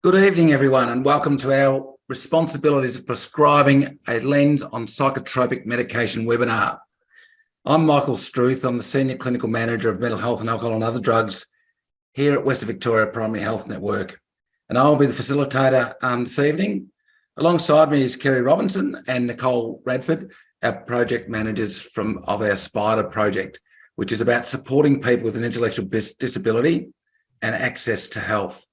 Good evening, everyone, and welcome to our Responsibilities of Prescribing a Lens on Psychotropic Medication webinar. I'm Michael Struth. I'm the Senior Clinical Manager of Mental Health and Alcohol and Other Drugs here at Western Victoria Primary Health Network. And I'll be the facilitator this evening. Alongside me is Kerry Robinson and Nicole Radford, our project managers of our SPIDER project, which is about supporting people with an intellectual disability and access to health.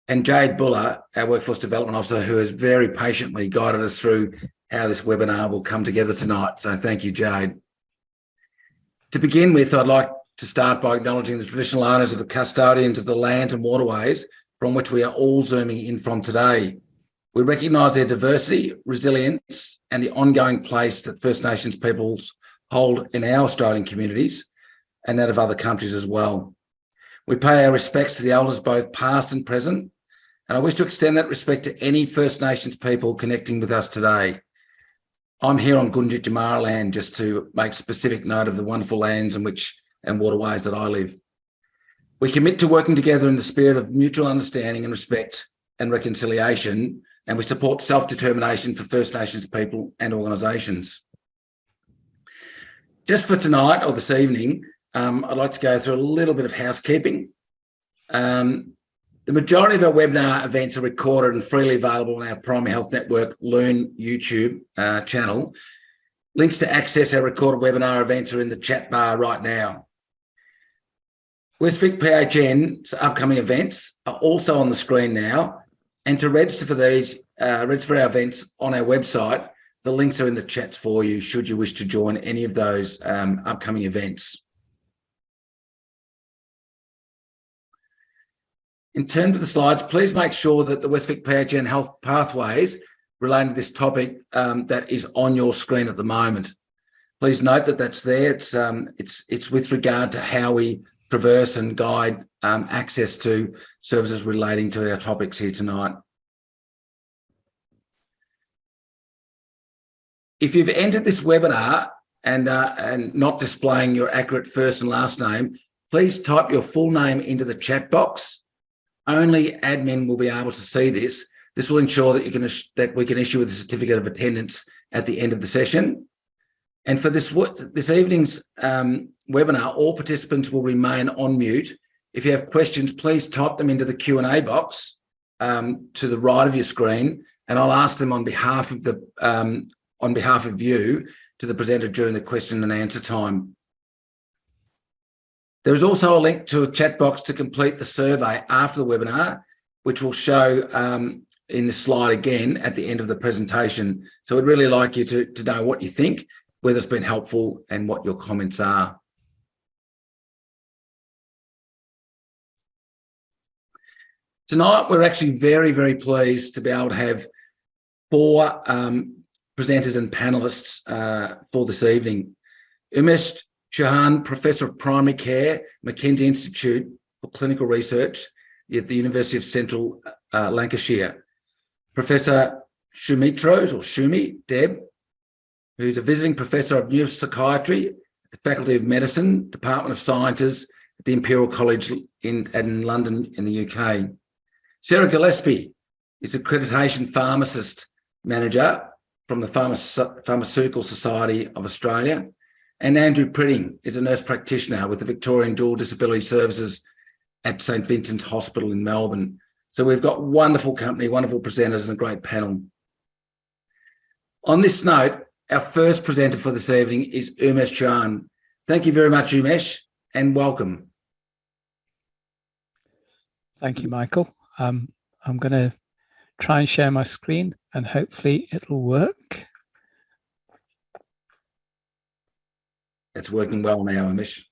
And Jade Buller, our Workforce Development Officer, who has very patiently guided us through how this webinar will come together tonight. So thank you, Jade. To begin with, I'd like to start by acknowledging the traditional owners of the custodians of the lands and waterways from which we are all zooming in from today. We recognise their diversity, resilience, and the ongoing place that First Nations peoples hold in our Australian communities and that of other countries as well. We pay our respects to the elders, both past and present, and I wish to extend that respect to any First Nations people connecting with us today. I'm here on Gundit Jamara land just to make specific note of the wonderful lands and waterways that I live. We commit to working together in the spirit of mutual understanding and respect and reconciliation, and we support self-determination for First Nations people and organisations. Just for tonight or this evening, I'd like to go through a little bit of housekeeping. The majority of our webinar events are recorded and freely available on our Primary Health Network Learn YouTube channel. Links to access our recorded webinar events are in the chat bar right now. WestVicPHN's upcoming events are also on the screen now, and to register for these, register for our events on our website, the links are in the chats for you should you wish to join any of those upcoming events. In terms of the slides, please make sure that the WestVicPHN health pathways relating to this topic that is on your screen at the moment. Please note that that's there. It's with regard to how we traverse and guide access to services relating to our topics here tonight. If you've entered this webinar and not displaying your accurate first and last name, please type your full name into the chat box. Only admin will be able to see this. This will ensure that we can issue a certificate of attendance at the end of the session. And for this evening's webinar, all participants will remain on mute. If you have questions, please type them into the Q&A box to the right of your screen, and I'll ask them on behalf of you to the presenter during the question and answer time. There is also a link to a chat box to complete the survey after the webinar, which will show in the slide again at the end of the presentation. So we'd really like you to know what you think, whether it's been helpful, and what your comments are. Tonight, we're actually very, very pleased to be able to have 4 presenters and panellists for this evening. Umesh, Chauhan, Professor of Primary Care, Mackenzie Institute for Clinical Research at the University of Central Lancashire. Professor Shoumitro, or Shoumi, Deb, who's a visiting Professor of Neuropsychiatry at the Faculty of Medicine, Department of Sciences at the Imperial College in London in the UK. Sarah Gillespie is Accreditation Pharmacist Manager from the Pharmaceutical Society of Australia. And Andrew Pridding is a nurse practitioner with the Victorian Dual Disability Services at St Vincent Hospital in Melbourne. So we've got wonderful company, wonderful presenters, and a great panel. On this note, our first presenter for this evening is Umesh Chauhan. Thank you very much, Umesh, and welcome. Thank you, Michael. I'm going to try and share my screen, and hopefully it'll work. It's working well now, Umesh.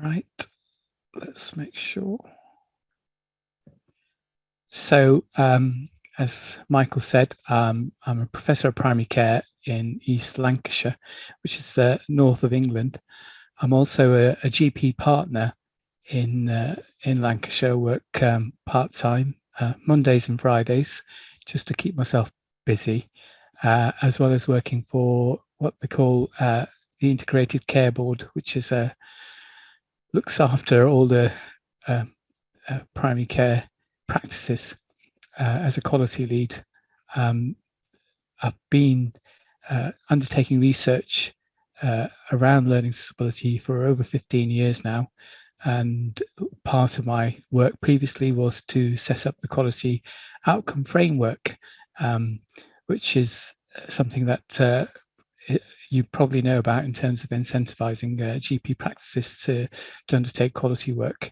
Right, let's make sure. So, as Michael said, I'm a Professor of Primary Care in East Lancashire, which is the north of England. I'm also a GP partner in Lancashire, work part-time, Mondays and Fridays, just to keep myself busy, as well as working for what they call the Integrated Care Board, which is looks after all the primary care practices as a quality lead, I've been undertaking research around learning disability for over 15 years now. And part of my work previously was to set up the quality outcome framework, which is something that you probably know about in terms of incentivizing GP practices to undertake quality work.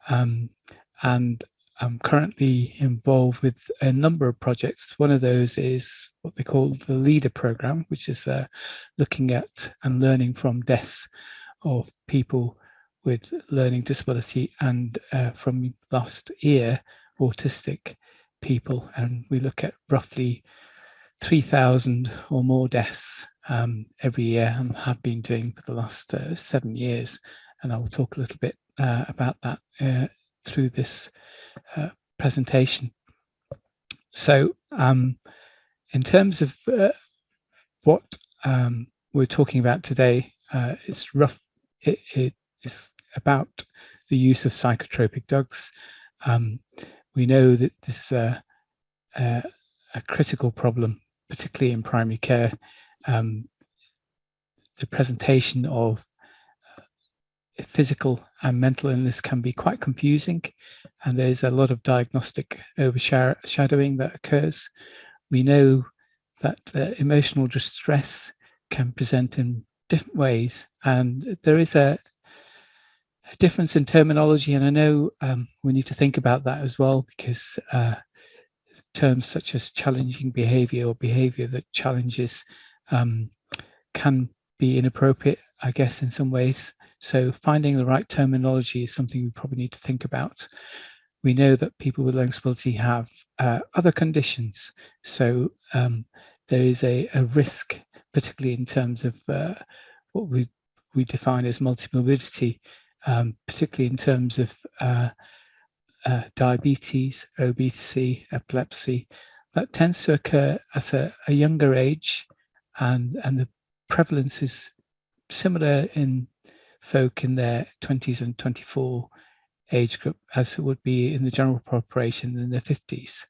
And I'm currently involved with a number of projects. One of those is what they call the LEADER program, which is looking at and learning from deaths of people with learning disability and from last year, autistic people. And we look at roughly 3,000 or more deaths every year, and have been doing for the last 7 years. And I will talk a little bit about that through this presentation. So in terms of what we're talking about today, it is about the use of psychotropic drugs. We know that this is a critical problem, particularly in primary care. The presentation of physical and mental illness can be quite confusing, and there's a lot of diagnostic overshadowing that occurs. We know that emotional distress can present in different ways, and there is a difference in terminology, and I know we need to think about that as well, because terms such as challenging behavior or behavior that challenges can be inappropriate, I guess, in some ways. So finding the right terminology is something we probably need to think about. We know that people with learning disability have other conditions. So there is a risk, particularly in terms of what we define as multimorbidity, particularly in terms of diabetes, obesity, epilepsy, that tends to occur at a younger age, and the prevalence is similar in folk in their 20s and 24 age group as it would be in the general population in their 50s.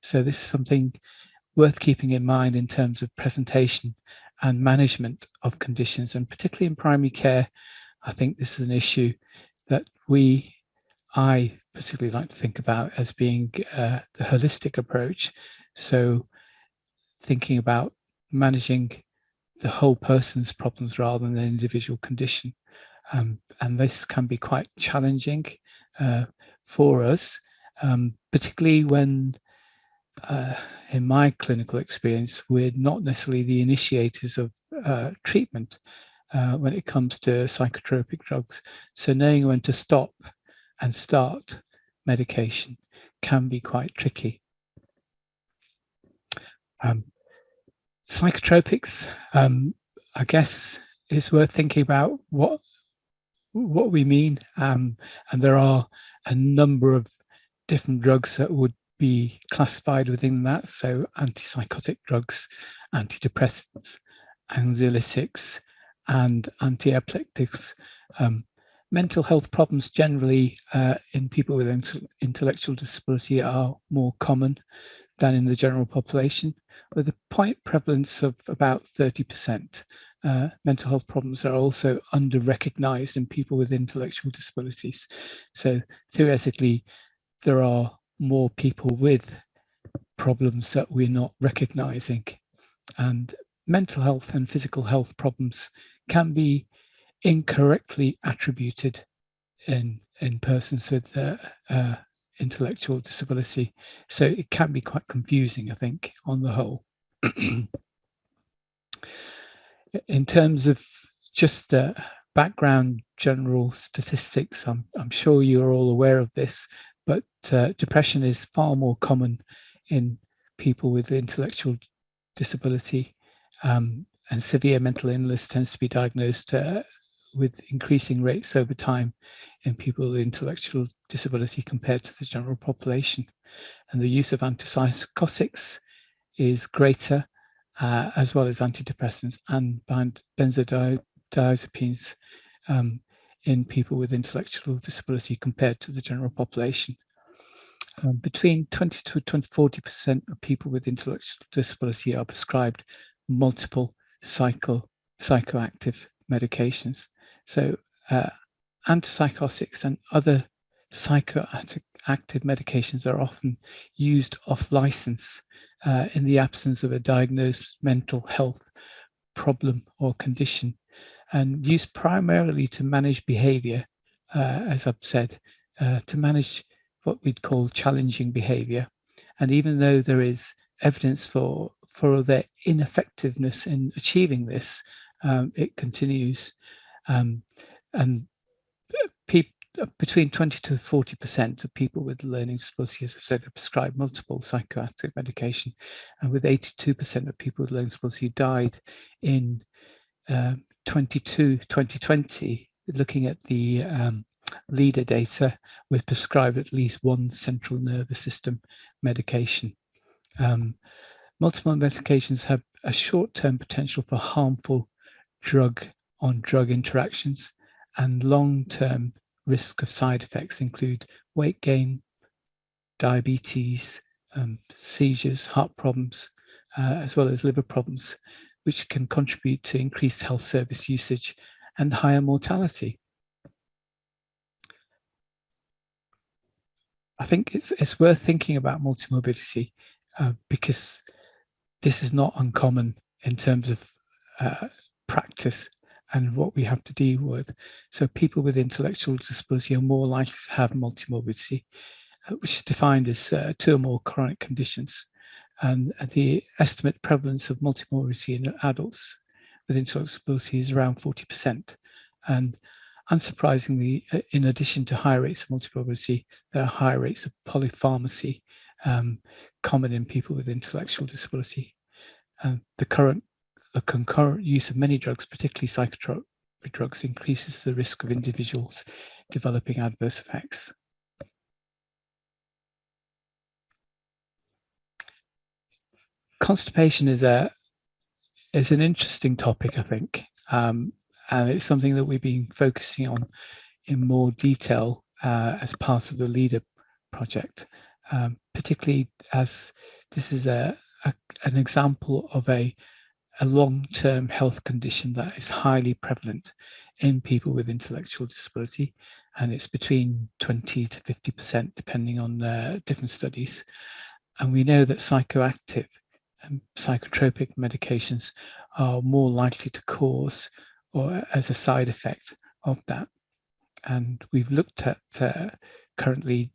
So this is something worth keeping in mind in terms of presentation and management of conditions, and particularly in primary care. I think this is an issue that I particularly like to think about as being the holistic approach. So thinking about managing the whole person's problems rather than the individual condition. And this can be quite challenging for us, particularly when, in my clinical experience, we're not necessarily the initiators of treatment when it comes to psychotropic drugs. So knowing when to stop and start medication can be quite tricky. Psychotropics, I guess it's worth thinking about what we mean, and there are a number of different drugs that would be classified within that. So antipsychotic drugs, antidepressants, anxiolytics, and antiepileptics. Mental health problems generally in people with intellectual disability are more common than in the general population, with a point prevalence of about 30%. Mental health problems are also under-recognized in people with intellectual disabilities. So theoretically, there are more people with problems that we're not recognizing. And mental health and physical health problems can be incorrectly attributed in persons with intellectual disability. So it can be quite confusing, I think, on the whole. In terms of just background general statistics, I'm sure you're all aware of this, but depression is far more common in people with intellectual disability, and severe mental illness tends to be diagnosed with increasing rates over time in people with intellectual disability compared to the general population. And the use of antipsychotics is greater, as well as antidepressants and benzodiazepines in people with intellectual disability compared to the general population. Between 20 to 40% of people with intellectual disability are prescribed multiple psychoactive medications. So antipsychotics and other psychoactive medications are often used off license in the absence of a diagnosed mental health problem or condition, and used primarily to manage behavior, as I've said, to manage what we'd call challenging behavior. And even though there is evidence for their ineffectiveness in achieving this, it continues. And between 20 to 40% of people with learning disabilities, as I've said, are prescribed multiple psychoactive medication, and with 82% of people with learning disability died in 2020, looking at the leader data, with prescribed at least one central nervous system medication. Multiple medications have a short-term potential for harmful drug-on-drug interactions, and long-term risk of side effects include weight gain, diabetes, seizures, heart problems, as well as liver problems, which can contribute to increased health service usage and higher mortality. I think it's worth thinking about multimorbidity because this is not uncommon in terms of practice and what we have to deal with. So people with intellectual disability are more likely to have multimorbidity, which is defined as 2 or more chronic conditions. And the estimate prevalence of multimorbidity in adults with intellectual disability is around 40%. And unsurprisingly, in addition to high rates of multimorbidity, there are high rates of polypharmacy common in people with intellectual disability. The concurrent use of many drugs, particularly psychotropic drugs, increases the risk of individuals developing adverse effects. Constipation is an interesting topic, I think, and it's something that we've been focusing on in more detail as part of the LEADER project, particularly as this is an example of a long-term health condition that is highly prevalent in people with intellectual disability, and it's between 20 to 50% depending on different studies. And we know that psychoactive and psychotropic medications are more likely to cause or as a side effect of that. And we've looked at currently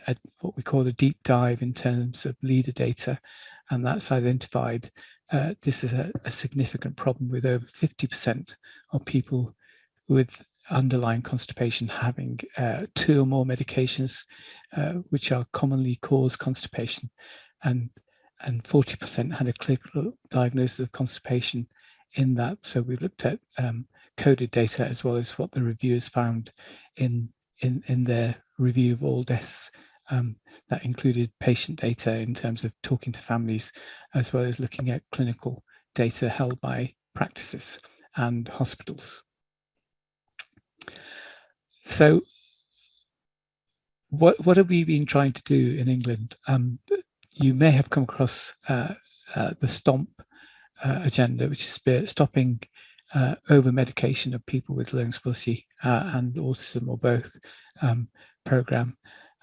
at what we call a deep dive in terms of leader data, and that's identified this is a significant problem, with over 50% of people with underlying constipation having 2 or more medications which are commonly cause constipation, and 40% had a clinical diagnosis of constipation in that. So we looked at coded data as well as what the reviewers found in their review of all deaths. That included patient data in terms of talking to families, as well as looking at clinical data held by practices and hospitals. So what have we been trying to do in England? You may have come across the STOMP agenda, which is stopping over-medication of people with learning disability and autism, or both, program.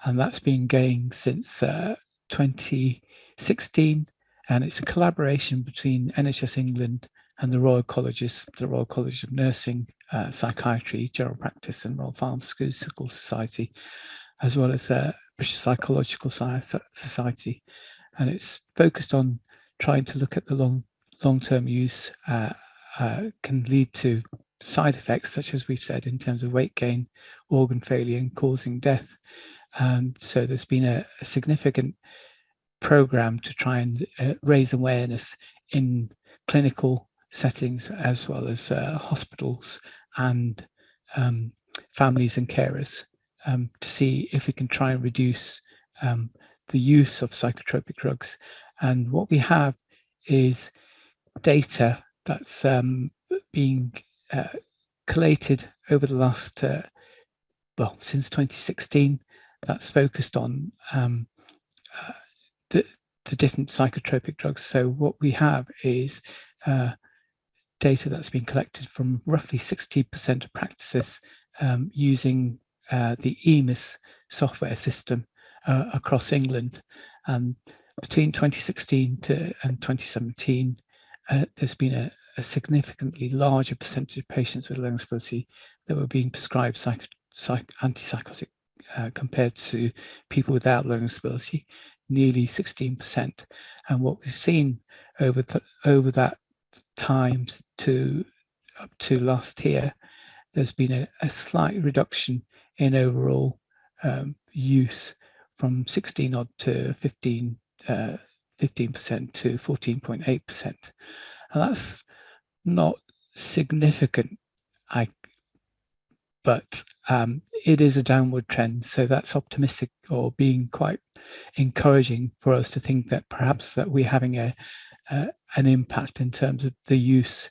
And that's been going since 2016. And it's a collaboration between NHS England and the Royal Colleges, the Royal College of Nursing, Psychiatry, General Practice, and Royal Pharmaceutical Society, as well as British Psychological Society. And it's focused on trying to look at the long-term use can lead to side effects, such as we've said, in terms of weight gain, organ failure, and causing death. So there's been a significant program to try and raise awareness in clinical settings, as well as hospitals and families and carers, to see if we can try and reduce the use of psychotropic drugs. And what we have is data that's being collated over the last, since 2016, that's focused on the different psychotropic drugs. So what we have is data that's been collected from roughly 60% of practices using the EMIS software system across England. And between 2016 and 2017, there's been a significantly larger percentage of patients with learning disability that were being prescribed antipsychotic compared to people without learning disability, nearly 16%. And what we've seen over that times up to last year, there's been a slight reduction in overall use from 16 odd to 15% to 14.8%. And that's not significant, but it is a downward trend. So that's optimistic, or being quite encouraging for us to think that perhaps that we're having an impact in terms of the use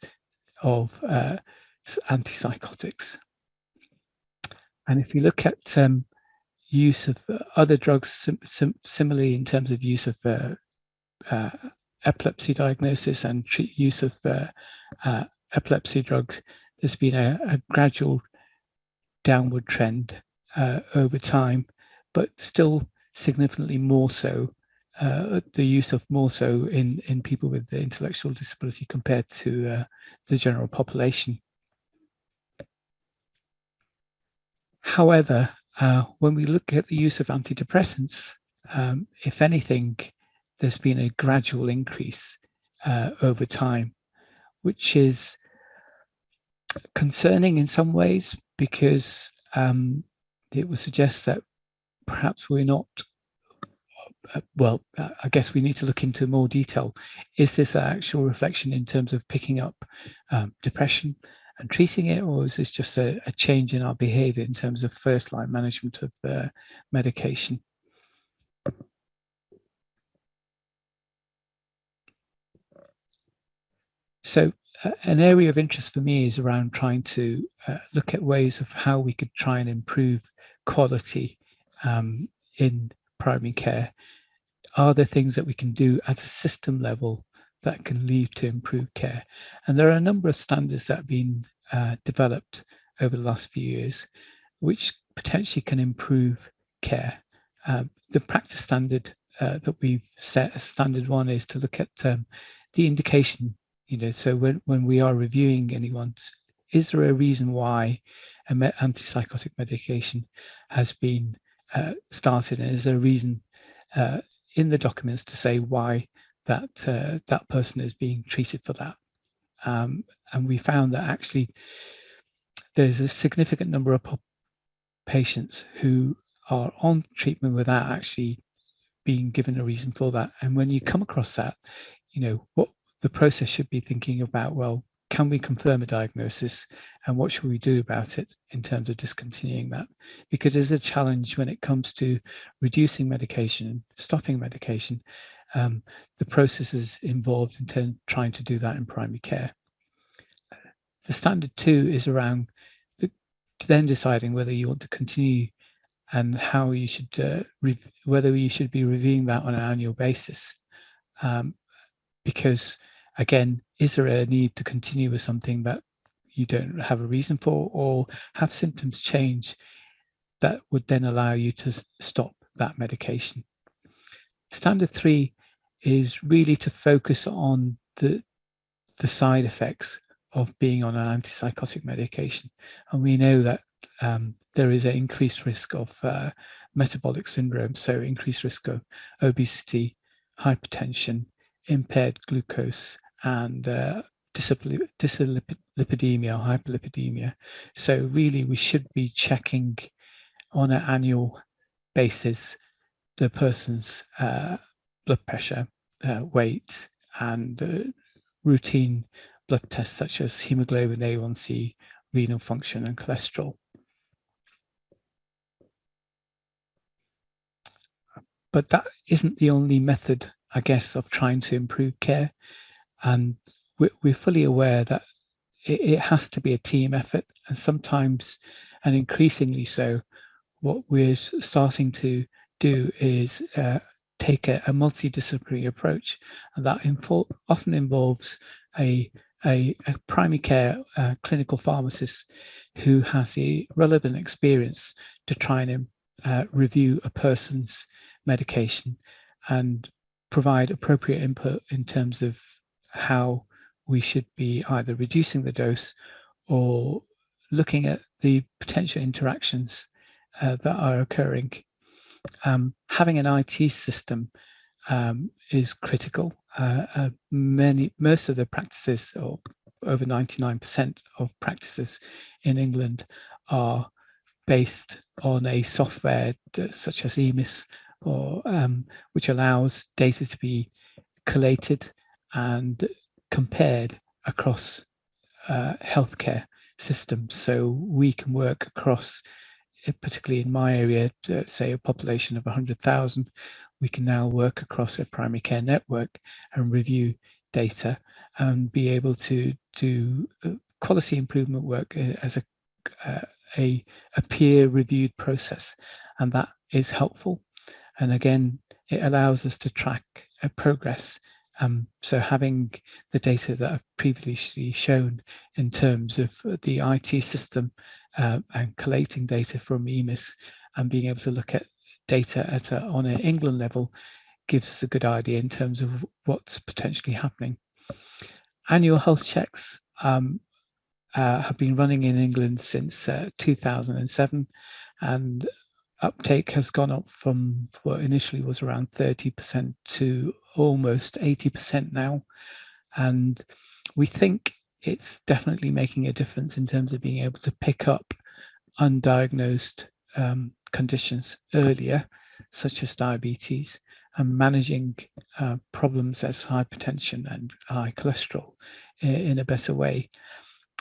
of antipsychotics. And if you look at use of other drugs, similarly in terms of use of epilepsy diagnosis and use of epilepsy drugs, there's been a gradual downward trend over time, but still significantly more so, the use of more so in people with the intellectual disability compared to the general population. However, when we look at the use of antidepressants, if anything, there's been a gradual increase over time, which is concerning in some ways, because it would suggest that perhaps we're not, well, I guess we need to look into more detail. Is this an actual reflection in terms of picking up depression and treating it, or is this just a change in our behavior in terms of first-line management of medication? So an area of interest for me is around trying to look at ways of how we could try and improve quality in primary care. Are there things that we can do at a system level that can lead to improved care? And there are a number of standards that have been developed over the last few years, which potentially can improve care. The practice standard that we've set as standard one is to look at the indication. So when we are reviewing anyone, is there a reason why an antipsychotic medication has been started, and is there a reason in the documents to say why that person is being treated for that? And we found that actually there's a significant number of patients who are on treatment without actually being given a reason for that. And when you come across that, what the process should be thinking about, well, can we confirm a diagnosis, and what should we do about it in terms of discontinuing that? Because there's a challenge when it comes to reducing medication and stopping medication. The processes involved in trying to do that in primary care. The standard 2 is around then deciding whether you want to continue and how you should, whether you should be reviewing that on an annual basis. Because again, is there a need to continue with something that you don't have a reason for, or have symptoms change that would then allow you to stop that medication? Standard 3 is really to focus on the side effects of being on an antipsychotic medication. And we know that there is an increased risk of metabolic syndrome, so increased risk of obesity, hypertension, impaired glucose, and dyslipidemia or hyperlipidemia. So really we should be checking on an annual basis the person's blood pressure, weight, and routine blood tests such as hemoglobin A1C, renal function, and cholesterol. But that isn't the only method, I guess, of trying to improve care. And we're fully aware that it has to be a team effort, and sometimes, and increasingly so, what we're starting to do is take a multidisciplinary approach, and that often involves a primary care clinical pharmacist who has the relevant experience to try and review a person's medication and provide appropriate input in terms of how we should be either reducing the dose or looking at the potential interactions that are occurring. Having an IT system is critical. Most of the practices, or over 99% of practices in England, are based on a software such as Umesh, or which allows data to be collated and compared across healthcare systems. So we can work across, particularly in my area, say a population of 100,000, we can now work across a primary care network and review data and be able to do quality improvement work as a peer-reviewed process, and that is helpful. And again, it allows us to track progress. So having the data that I've previously shown in terms of the IT system and collating data from Umesh and being able to look at data on an England level gives us a good idea in terms of what's potentially happening. Annual health checks have been running in England since 2007, and uptake has gone up from what initially was around 30% to almost 80% now. And we think it's definitely making a difference in terms of being able to pick up undiagnosed conditions earlier, such as diabetes, and managing problems as hypertension and high cholesterol in a better way.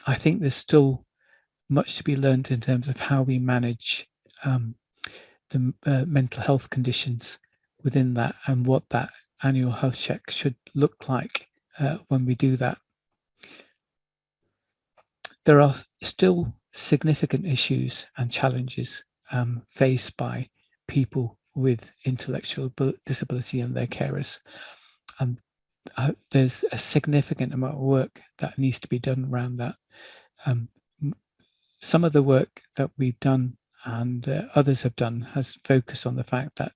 I think there's still much to be learned in terms of how we manage the mental health conditions within that, and what that annual health check should look like when we do that. There are still significant issues and challenges faced by people with intellectual disability and their carers. And there's a significant amount of work that needs to be done around that. Some of the work that we've done and others have done has focused on the fact that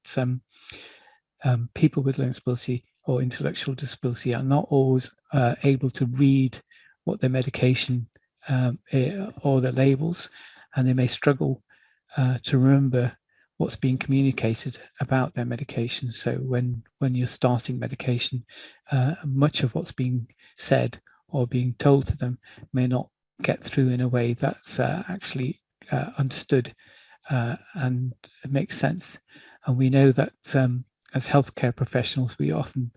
people with learning disability or intellectual disability are not always able to read what their medication or the labels, and they may struggle to remember what's being communicated about their medication. So when you're starting medication, much of what's being said or being told to them may not get through in a way that's actually understood and makes sense. And we know that as healthcare professionals, we often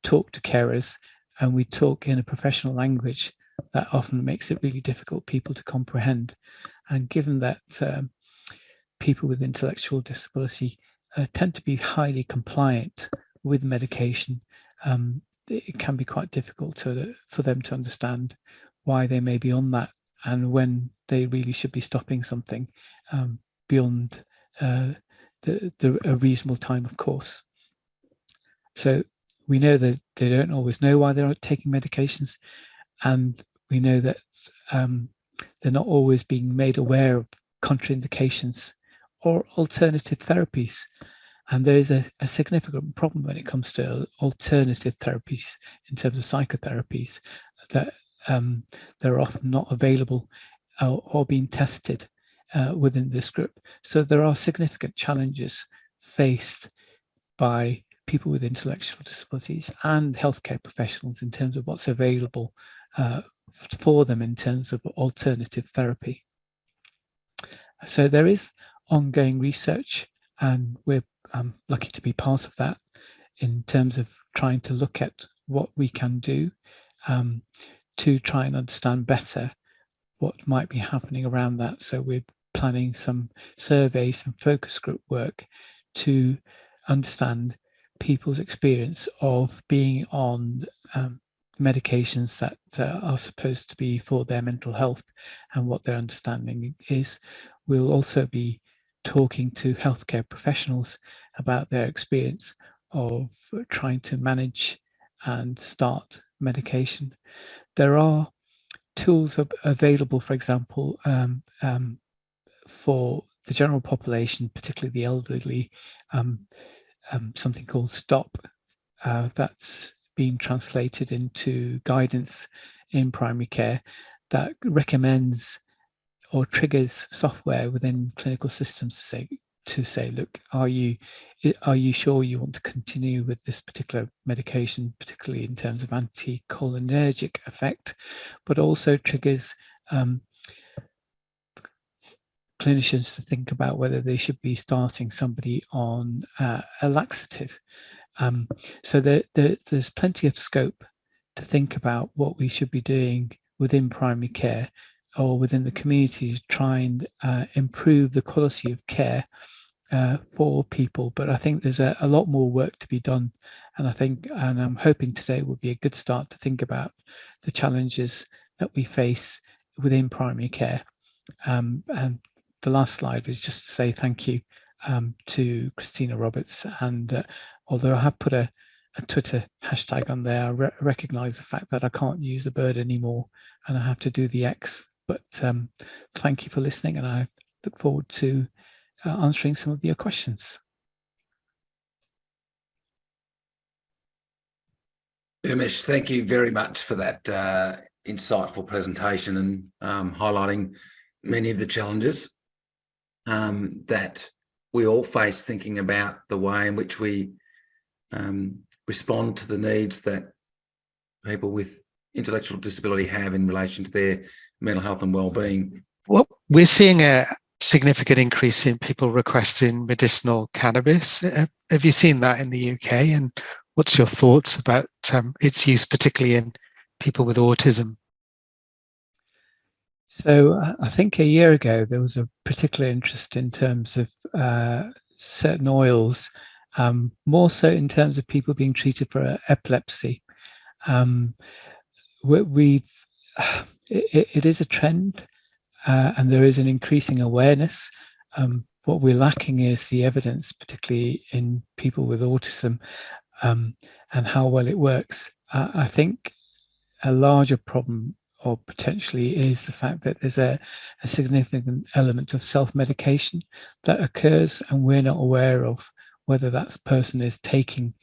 talk to carers and we talk in a professional language that often makes it really difficult for people to comprehend. And given that people with intellectual disability tend to be highly compliant with medication, it can be quite difficult for them to understand why they may be on that and when they really should be stopping something beyond a reasonable time, of course. So we know that they don't always know why they're taking medications, and we know that they're not always being made aware of contraindications or alternative therapies. And there is a significant problem when it comes to alternative therapies in terms of psychotherapies, that they're often not available or being tested within this group. So there are significant challenges faced by people with intellectual disabilities and healthcare professionals in terms of what's available for them in terms of alternative therapy. So there is ongoing research, and we're lucky to be part of that in terms of trying to look at what we can do to try and understand better what might be happening around that. So we're planning some surveys and focus group work to understand people's experience of being on medications that are supposed to be for their mental health and what their understanding is. We'll also be talking to healthcare professionals about their experience of trying to manage and start medication. There are tools available, for example, for the general population, particularly the elderly, something called STOP, that's been translated into guidance in primary care that recommends or triggers software within clinical systems to say, look, are you sure you want to continue with this particular medication, particularly in terms of anticholinergic effect, but also triggers clinicians to think about whether they should be starting somebody on a laxative. So there's plenty of scope to think about what we should be doing within primary care or within the community to try and improve the quality of care for people. But I think there's a lot more work to be done. And I'm hoping today will be a good start to think about the challenges that we face within primary care. And the last slide is just to say thank you to Christina Roberts. And although I have put a Twitter hashtag on there, I recognize the fact that I can't use the bird anymore and I have to do the X. But thank you for listening, and I look forward to answering some of your questions. Umesh, thank you very much for that insightful presentation and highlighting many of the challenges that we all face, thinking about the way in which we respond to the needs that people with intellectual disability have in relation to their mental health and well-being. Well, we're seeing a significant increase in people requesting medicinal cannabis. Have you seen that in the UK? And what's your thoughts about its use, particularly in people with autism? So I think a year ago, there was a particular interest in terms of certain oils, more so in terms of people being treated for epilepsy. It is a trend, and there is an increasing awareness. What we're lacking is the evidence, particularly in people with autism, and how well it works. I think a larger problem, or potentially, is the fact that there's a significant element of self-medication that occurs, and we're not aware of whether that person is taking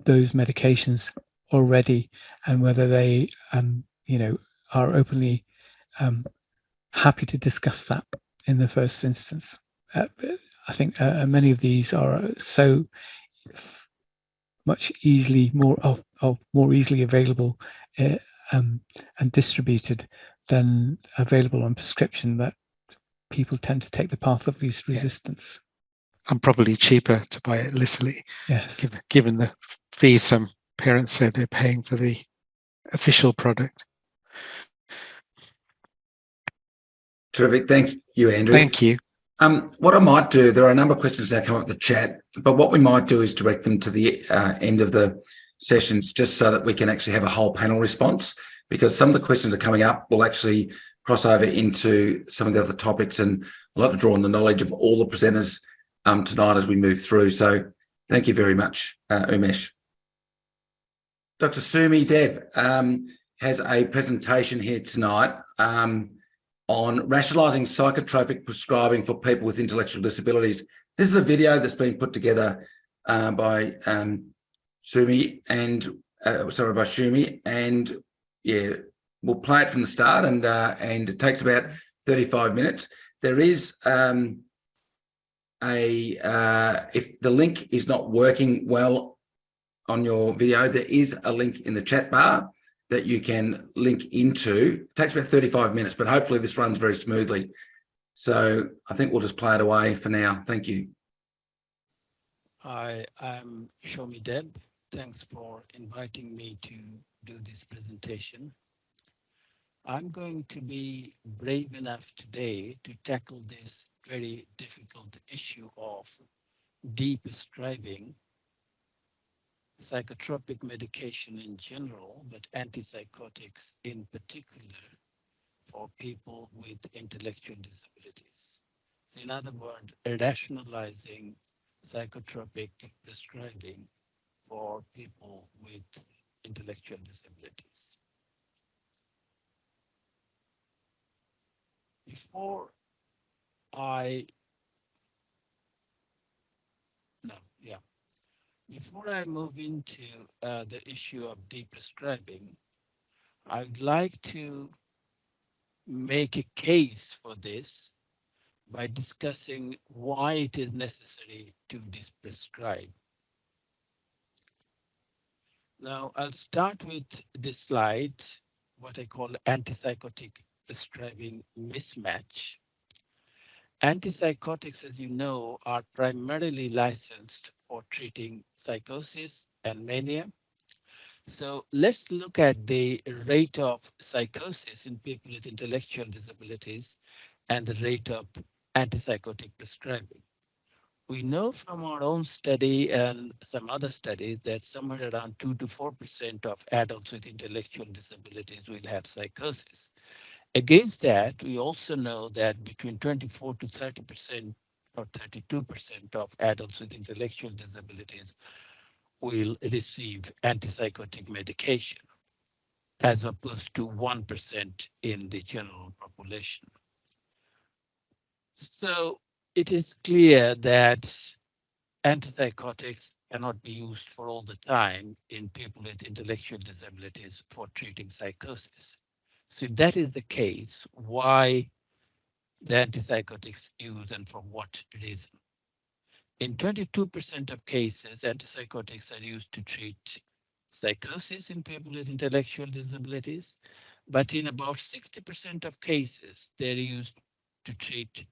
those medications already, and whether they, are openly happy to discuss that in the first instance. I think many of these are so much more easily available and distributed than available on prescription that people tend to take the path of least resistance. And probably cheaper to buy it illicitly. Yes. Given the fees some parents say they're paying for the official product. Terrific. Thank you, Andrew. Thank you. What I might do, there are a number of questions that come up in the chat, but what we might do is direct them to the end of the sessions, just so that we can actually have a whole panel response, because some of the questions that are coming up will actually cross over into some of the other topics, and I'd like to draw on the knowledge of all the presenters tonight as we move through. So thank you very much, Umesh. Dr. Shoumi Deb has a presentation here tonight on rationalising psychotropic prescribing for people with intellectual disabilities. This is a video that's been put together by Shoumi, and yeah, we'll play it from the start, and it takes about 35 minutes. There is if the link is not working well on your video, there is a link in the chat bar that you can link into. It takes about 35 minutes, but hopefully this runs very smoothly. So I think we'll just play it away for now. Thank you. Hi, I'm Shoumi Deb. Thanks for inviting me to do this presentation. I'm going to be brave enough today to tackle this very difficult issue of prescribing psychotropic medication in general, but antipsychotics in particular for people with intellectual disabilities. So in other words, rationalizing psychotropic prescribing for people with intellectual disabilities. Before I move into the issue of deprescribing, I'd like to make a case for this by discussing why it is necessary to deprescribe. Now, I'll start with this slide, what I call antipsychotic prescribing mismatch. Antipsychotics, as you know, are primarily licensed for treating psychosis and mania. So let's look at the rate of psychosis in people with intellectual disabilities and the rate of antipsychotic prescribing. We know from our own study and some other studies that somewhere around 2 to 4% of adults with intellectual disabilities will have psychosis. Against that, we also know that between 24 to 30% or 32% of adults with intellectual disabilities will receive antipsychotic medication, as opposed to 1% in the general population. So it is clear that antipsychotics cannot be used for all the time in people with intellectual disabilities for treating psychosis. So if that is the case, why the antipsychotics used and for what reason? In 22% of cases, antipsychotics are used to treat psychosis in people with intellectual disabilities, but in about 60% of cases, they're used to treat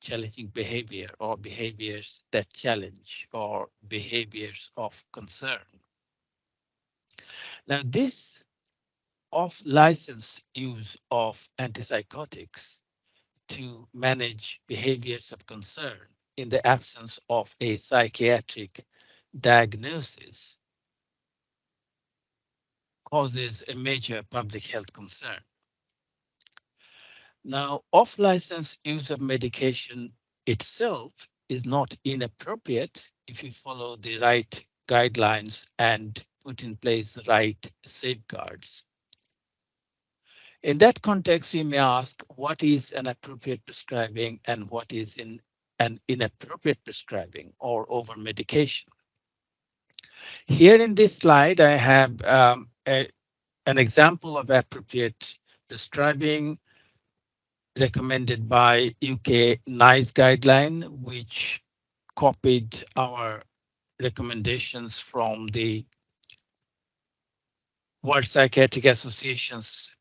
challenging behavior or behaviors that challenge or behaviors of concern. Now, this off-license use of antipsychotics to manage behaviors of concern in the absence of a psychiatric diagnosis causes a major public health concern. Now, off-license use of medication itself is not inappropriate if you follow the right guidelines and put in place the right safeguards. In that context, you may ask, what is an appropriate prescribing and what is an inappropriate prescribing or over medication? Here in this slide, I have an example of appropriate prescribing recommended by UK NICE guideline, which copied our recommendations from the World Psychiatric Association's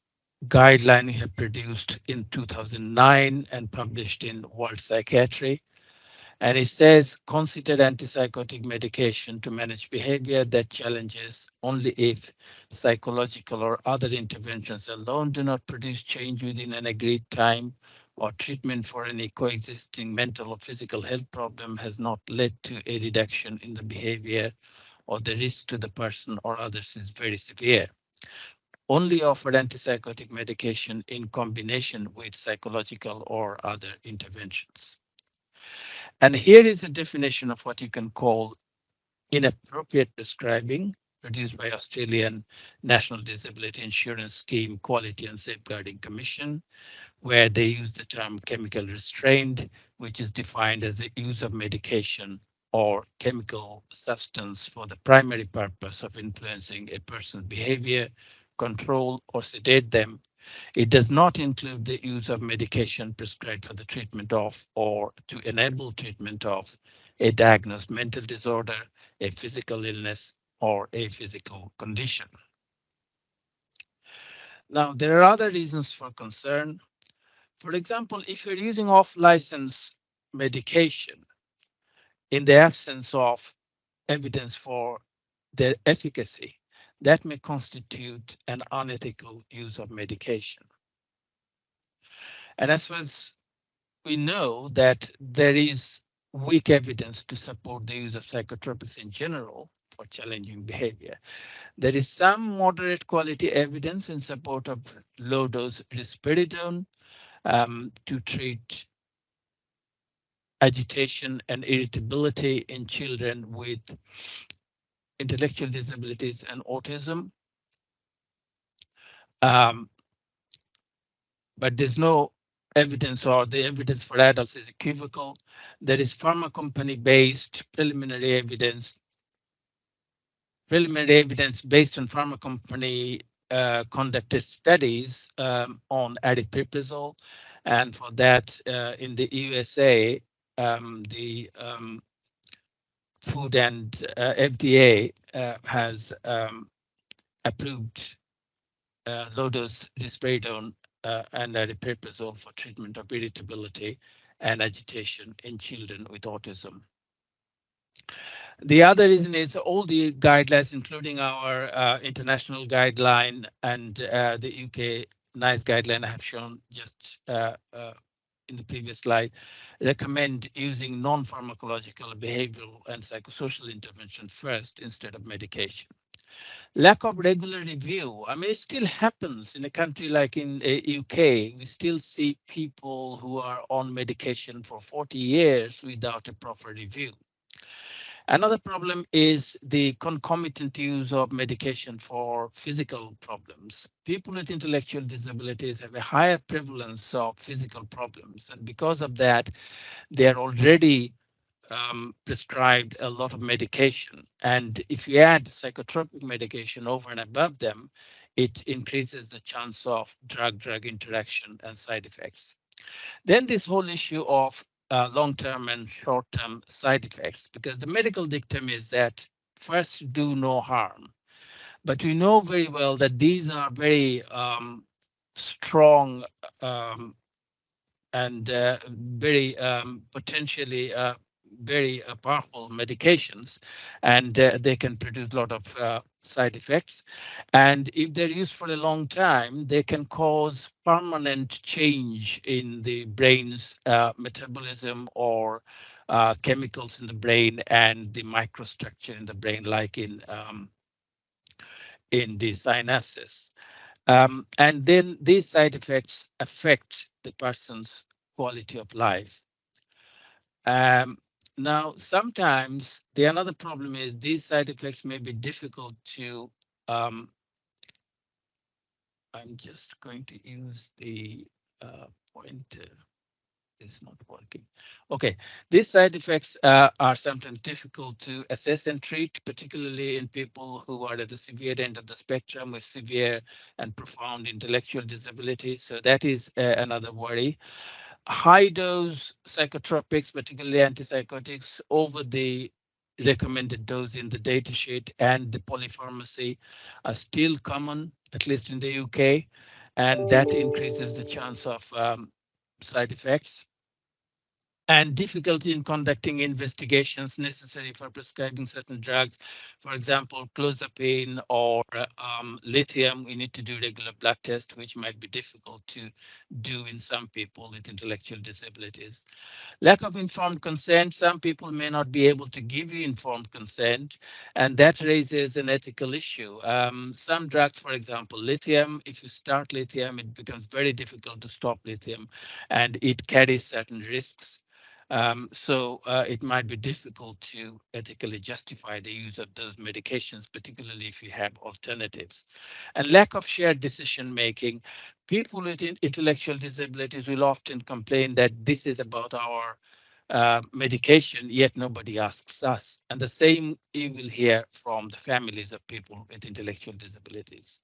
guideline we have produced in 2009 and published in World Psychiatry. And it says, consider antipsychotic medication to manage behavior that challenges only if psychological or other interventions alone do not produce change within an agreed time, or treatment for any coexisting mental or physical health problem has not led to a reduction in the behavior, or the risk to the person or others is very severe. Only offer antipsychotic medication in combination with psychological or other interventions. And here is a definition of what you can call inappropriate prescribing, produced by Australian National Disability Insurance Scheme Quality and Safeguarding Commission, where they use the term chemical restraint, which is defined as the use of medication or chemical substance for the primary purpose of influencing a person's behavior, control, or sedate them. It does not include the use of medication prescribed for the treatment of or to enable treatment of a diagnosed mental disorder, a physical illness, or a physical condition. Now, there are other reasons for concern. For example, if you're using off-license medication in the absence of evidence for their efficacy, that may constitute an unethical use of medication. And as far as we know that there is weak evidence to support the use of psychotropics in general for challenging behavior. There is some moderate quality evidence in support of low dose risperidone to treat agitation and irritability in children with intellectual disabilities and autism. But there's no evidence, or the evidence for adults is equivocal. There is pharma company-based preliminary evidence based on pharma company conducted studies on aripiprazole, and for that in the USA, the Food and FDA has approved low-dose risperidone and aripiprazole for treatment of irritability and agitation in children with autism. The other reason is all the guidelines, including our international guideline and the UK NICE guideline I have shown just in the previous slide, recommend using non-pharmacological behavioral and psychosocial intervention first instead of medication. Lack of regular review. I mean, it still happens in a country like in the UK. We still see people who are on medication for 40 years without a proper review. Another problem is the concomitant use of medication for physical problems. People with intellectual disabilities have a higher prevalence of physical problems, and because of that, they are already prescribed a lot of medication. And if you add psychotropic medication over and above them, it increases the chance of drug-drug interaction and side effects. Then this whole issue of long-term and short-term side effects, because the medical dictum is that first do no harm. But we know very well that these are very strong and very potentially very powerful medications, and they can produce a lot of side effects. And if they're used for a long time, they can cause permanent change in the brain's metabolism or chemicals in the brain and the microstructure in the brain, like in the synapses. And then these side effects affect the person's quality of life. Now, sometimes the another problem is these side effects may be difficult to. I'm just going to use the pointer. It's not working. Okay, these side effects are sometimes difficult to assess and treat, particularly in people who are at the severe end of the spectrum with severe and profound intellectual disabilities. So that is another worry. High dose psychotropics, particularly antipsychotics, over the recommended dose in the datasheet and the polypharmacy are still common, at least in the UK, and that increases the chance of side effects. And difficulty in conducting investigations necessary for prescribing certain drugs. For example, clozapine or lithium, we need to do regular blood tests, which might be difficult to do in some people with intellectual disabilities. Lack of informed consent. Some people may not be able to give you informed consent, and that raises an ethical issue. Some drugs, for example, lithium, if you start lithium, it becomes very difficult to stop lithium, and it carries certain risks. So it might be difficult to ethically justify the use of those medications, particularly if you have alternatives. And lack of shared decision making. People with intellectual disabilities will often complain that this is about our medication, yet nobody asks us. And the same you will hear from the families of people with intellectual disabilities.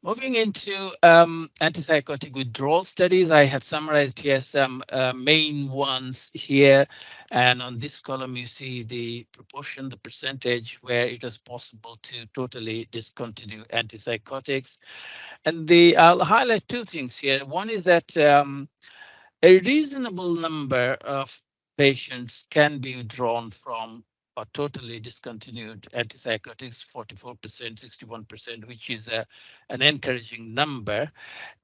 Moving into antipsychotic withdrawal studies, I have summarized here some main ones here. And on this column, you see the proportion, the percentage where it is possible to totally discontinue antipsychotics. And I'll highlight two things here. One is that a reasonable number of patients can be withdrawn from or totally discontinued antipsychotics, 44%, 61%, which is an encouraging number.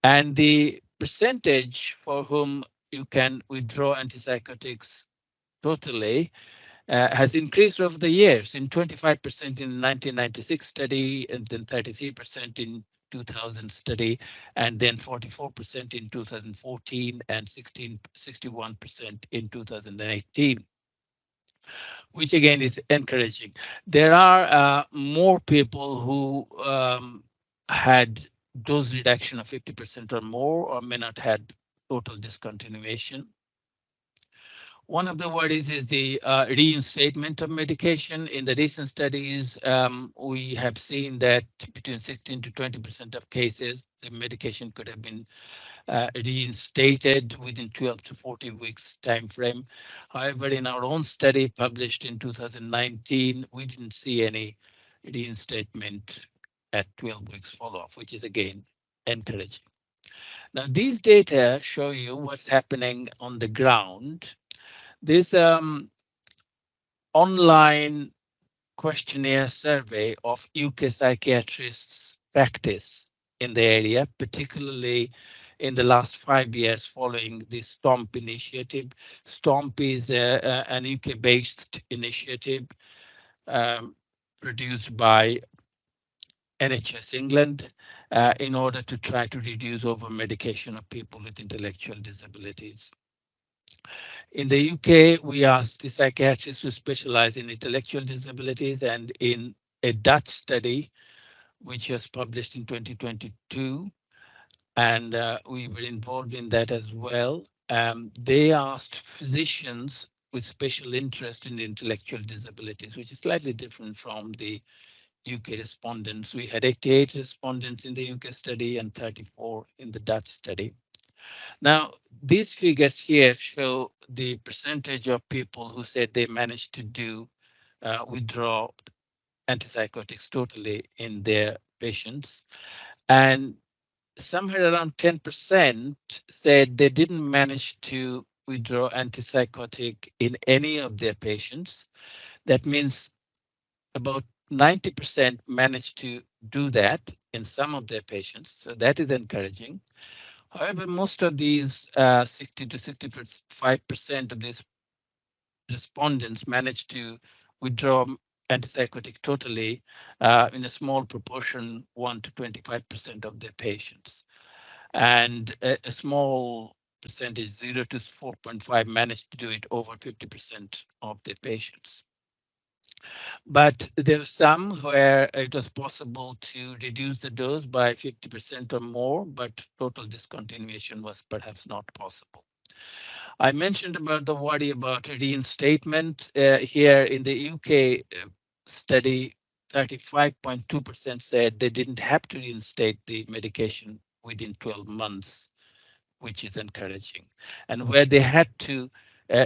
And the percentage for whom you can withdraw antipsychotics totally has increased over the years, in 25% in the 1996 study, and then 33% in 2000 study, and then 44% in 2014 and 61% in 2018, which again is encouraging. There are more people who had dose reduction of 50% or more, or may not had total discontinuation. One of the worries is the reinstatement of medication. In the recent studies, we have seen that between 16 to 20% of cases, the medication could have been reinstated within 12 to 14 weeks time frame. However, in our own study published in 2019, we didn't see any reinstatement at 12 weeks follow-up, which is again encouraging. Now, these data show you what's happening on the ground. This online questionnaire survey of UK psychiatrists' practice in the area, particularly in the last 5 years following the STOMP initiative. STOMP is an UK-based initiative produced by NHS England in order to try to reduce over-medication of people with intellectual disabilities. In the UK, we asked the psychiatrists who specialize in intellectual disabilities, and in a Dutch study, which was published in 2022, and we were involved in that as well. They asked physicians with special interest in intellectual disabilities, which is slightly different from the UK respondents. We had 88 respondents in the UK study and 34 in the Dutch study. Now, these figures here show the percentage of people who said they managed to do withdraw antipsychotics totally in their patients. And somewhere around 10% said they didn't manage to withdraw antipsychotic in any of their patients. That means about 90% managed to do that in some of their patients. So that is encouraging. However, most of these 60 to 65% of these respondents managed to withdraw antipsychotic totally in a small proportion, 1 to 25% of their patients. And a small percentage, 0 to 4.5, managed to do it over 50% of their patients. But there are some where it was possible to reduce the dose by 50% or more, but total discontinuation was perhaps not possible. I mentioned about the worry about reinstatement. Here in the UK study, 35.2% said they didn't have to reinstate the medication within 12 months, which is encouraging. And where they had to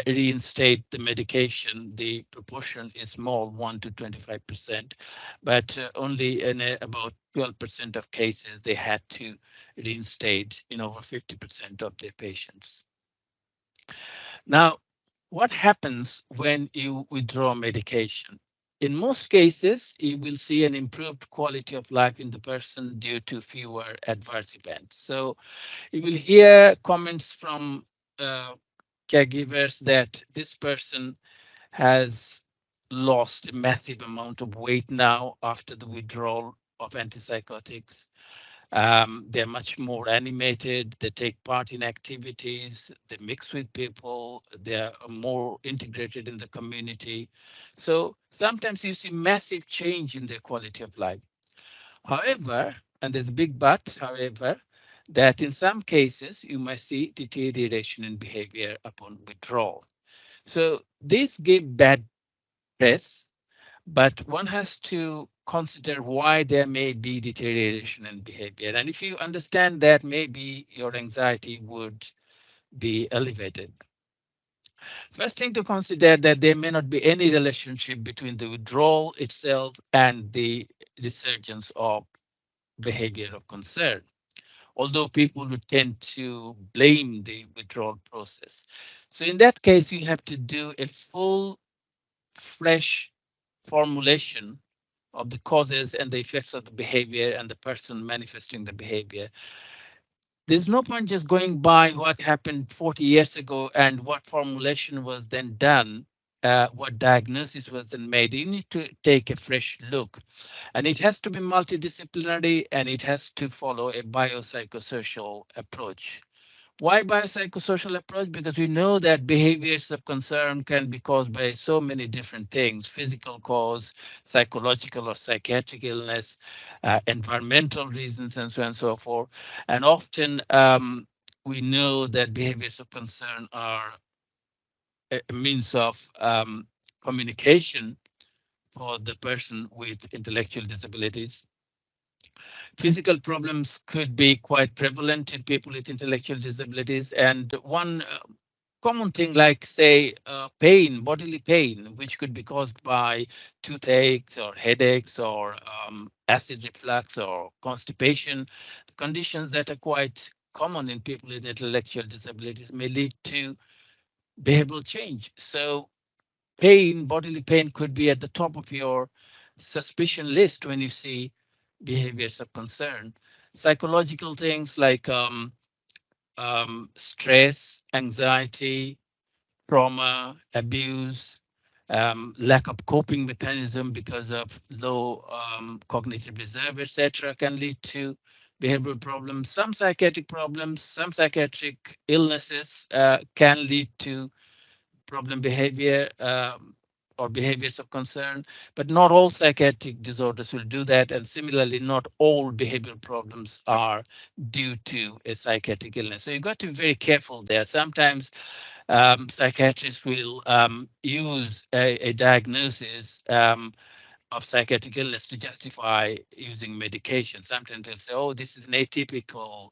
reinstate the medication, the proportion is small, 1 to 25%, but only in about 12% of cases they had to reinstate in over 50% of their patients. Now, what happens when you withdraw medication? In most cases, you will see an improved quality of life in the person due to fewer adverse events. So you will hear comments from caregivers that this person has lost a massive amount of weight now after the withdrawal of antipsychotics. They're much more animated, they take part in activities, they mix with people, they're more integrated in the community. So sometimes you see massive change in their quality of life. However, and there's a big but, however, that in some cases you might see deterioration in behavior upon withdrawal. So this gave bad press, but one has to consider why there may be deterioration in behavior. And if you understand that, maybe your anxiety would be elevated. First thing to consider that there may not be any relationship between the withdrawal itself and the resurgence of behavior of concern, although people would tend to blame the withdrawal process. So in that case, you have to do a full, fresh formulation of the causes and the effects of the behavior and the person manifesting the behavior. There's no point just going by what happened 40 years ago and what formulation was then done what diagnosis was then made. You need to take a fresh look, and it has to be multidisciplinary, and it has to follow a biopsychosocial approach. Why biopsychosocial approach? Because we know that behaviors of concern can be caused by so many different things: physical cause, psychological or psychiatric illness, environmental reasons, and so on and so forth. And often we know that behaviors of concern are a means of communication for the person with intellectual disabilities. Physical problems could be quite prevalent in people with intellectual disabilities, and one common thing like, say, pain, bodily pain, which could be caused by toothaches or headaches or acid reflux or constipation, conditions that are quite common in people with intellectual disabilities, may lead to behavioral change. So pain, bodily pain, could be at the top of your suspicion list when you see behaviors of concern. Psychological things like stress, anxiety, trauma, abuse, lack of coping mechanism because of low cognitive reserve, etc., can lead to behavioral problems. Some psychiatric problems, some psychiatric illnesses can lead to problem behavior or behaviors of concern, but not all psychiatric disorders will do that. And similarly, not all behavioral problems are due to a psychiatric illness. So you got to be very careful there. Sometimes psychiatrists will use a diagnosis of psychiatric illness to justify using medication. Sometimes they'll say, oh, this is an atypical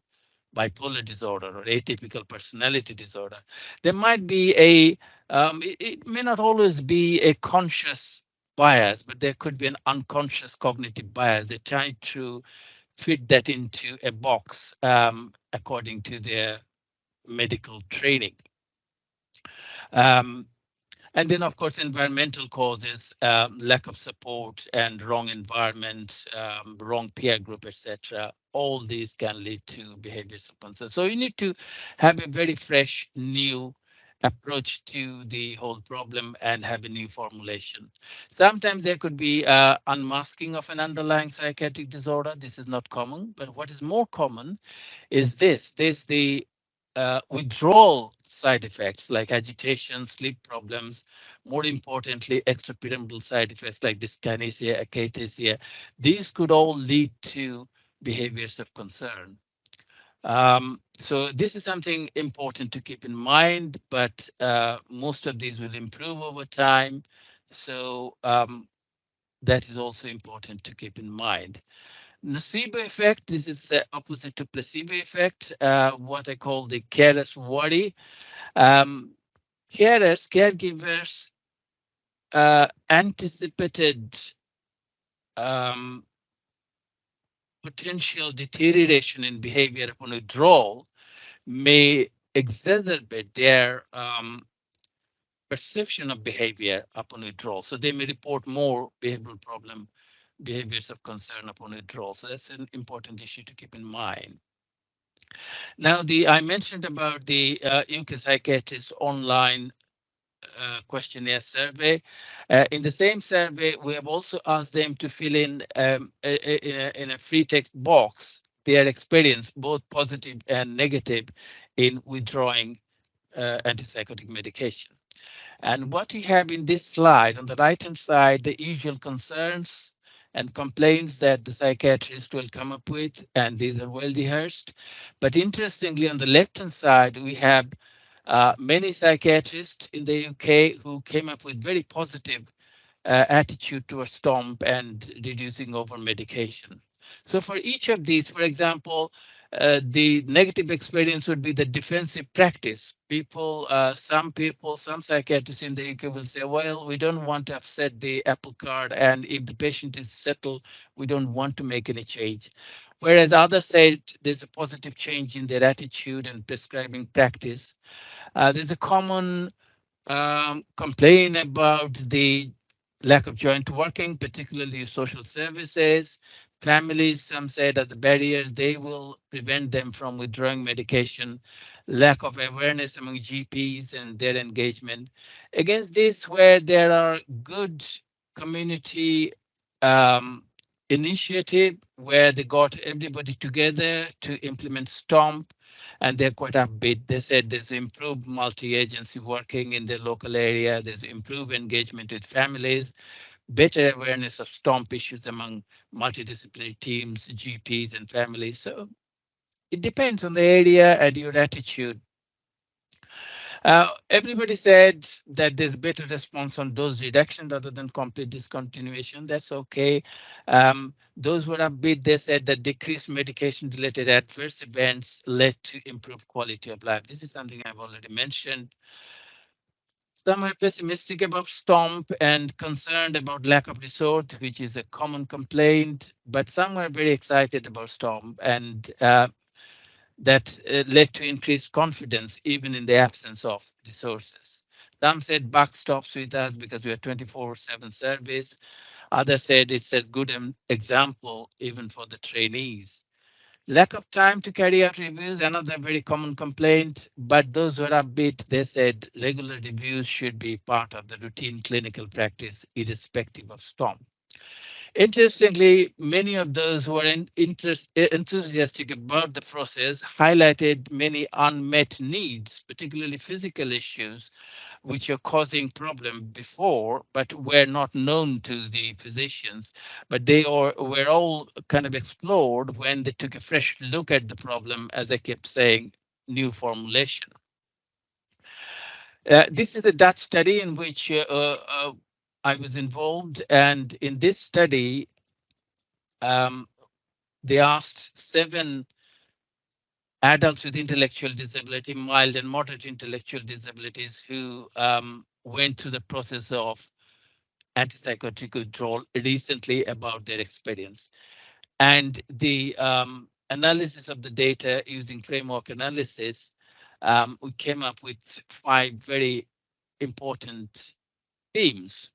bipolar disorder or atypical personality disorder. There might be it may not always be a conscious bias, but there could be an unconscious cognitive bias. They try to fit that into a box according to their medical training. And then, of course, environmental causes, lack of support and wrong environment, wrong peer group, etc. All these can lead to behaviors of concern. So you need to have a very fresh, new approach to the whole problem and have a new formulation. Sometimes there could be unmasking of an underlying psychiatric disorder. This is not common, but what is more common is this. There's the withdrawal side effects like agitation, sleep problems, more importantly, extrapyramidal side effects like dyskinesia, akathisia. These could all lead to behaviors of concern. So this is something important to keep in mind, but most of these will improve over time. So that is also important to keep in mind. Nocebo effect, this is the opposite to placebo effect, what I call the carer's worry. Caregivers anticipated potential deterioration in behavior upon withdrawal may exacerbate their perception of behavior upon withdrawal. So they may report more behaviors of concern upon withdrawal. So that's an important issue to keep in mind. Now, I mentioned about the UK Psychiatrist online questionnaire survey. In the same survey, we have also asked them to fill in a free text box their experience, both positive and negative, in withdrawing antipsychotic medication. And what we have in this slide, on the right-hand side, the usual concerns and complaints that the psychiatrist will come up with, and these are well rehearsed. But interestingly, on the left-hand side, we have many psychiatrists in the UK who came up with very positive attitude towards STOMP and reducing over medication. So for each of these, for example, the negative experience would be the defensive practice. Some psychiatrists in the UK will say, well, we don't want to upset the apple cart, and if the patient is settled, we don't want to make any change. Whereas others said there's a positive change in their attitude and prescribing practice. There's a common complaint about the lack of joint working, particularly social services. Families, some said that the barriers, they will prevent them from withdrawing medication, lack of awareness among GPs and their engagement. Against this, where there are good community um, initiative where they got everybody together to implement STOMP, and they're quite upbeat. They said there's improved multi-agency working in the local area, there's improved engagement with families, better awareness of STOMP issues among multidisciplinary teams, GPs, and families. So it depends on the area and your attitude. Everybody said that there's better response on dose reduction rather than complete discontinuation. That's okay. Those who are upbeat, they said that decreased medication-related adverse events led to improved quality of life. This is something I've already mentioned. Some are pessimistic about STOMP and concerned about lack of resource, which is a common complaint, but some are very excited about STOMP, and that led to increased confidence even in the absence of resources. Some said buck stops with us because we are 24/7 service. Others said it's a good example even for the trainees. Lack of time to carry out reviews, another very common complaint, but those who are upbeat, they said regular reviews should be part of the routine clinical practice, irrespective of STOMP. Interestingly, many of those who are enthusiastic about the process highlighted many unmet needs, particularly physical issues, which are causing problem before, but were not known to the physicians. But they were all kind of explored when they took a fresh look at the problem, as I kept saying, new formulation. This is a Dutch study in which I was involved, and in this study, they asked 7 adults with intellectual disability, mild and moderate intellectual disabilities, who went through the process of antipsychotic withdrawal recently about their experience. And the analysis of the data using framework analysis, we came up with 5 very important themes.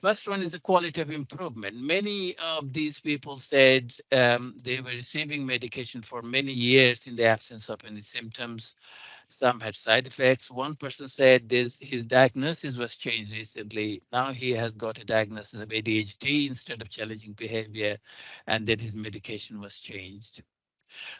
First one is the quality of improvement. Many of these people said they were receiving medication for many years in the absence of any symptoms. Some had side effects. One person said his diagnosis was changed recently. Now he has got a diagnosis of ADHD instead of challenging behavior, and then his medication was changed.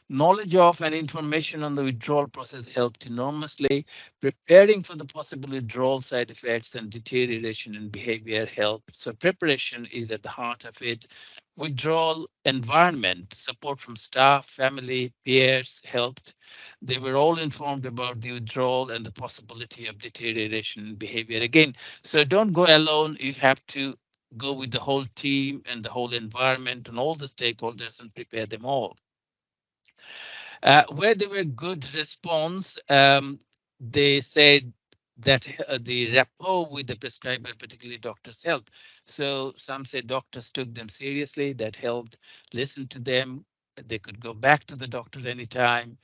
Knowledge of and information on the withdrawal process helped enormously. Preparing for the possible withdrawal side effects and deterioration in behavior helped. So preparation is at the heart of it. Withdrawal environment, support from staff, family, peers helped. They were all informed about the withdrawal and the possibility of deterioration in behavior. Again, so don't go alone. You have to go with the whole team and the whole environment and all the stakeholders and prepare them all. Where there were good response, they said that the rapport with the prescriber, particularly doctors, helped. So some said doctors took them seriously, that helped, listen to them. They could go back to the doctor anytime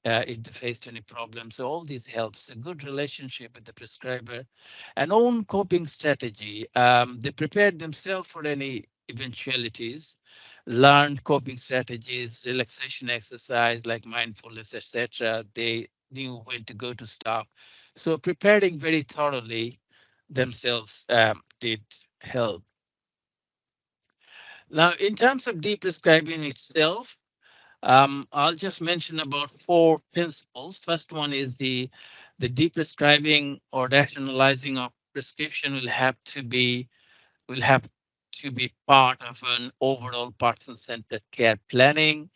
if they faced any problems. So all these helps, a good relationship with the prescriber, an own coping strategy. They prepared themselves for any eventualities, learned coping strategies, relaxation exercise like mindfulness, etc. They knew when to go to stop. So preparing very thoroughly themselves did help. Now, in terms of deprescribing itself, I'll just mention about 4 principles. First one is the deprescribing or rationalizing of prescription will have to be part of an overall person-centered care planning,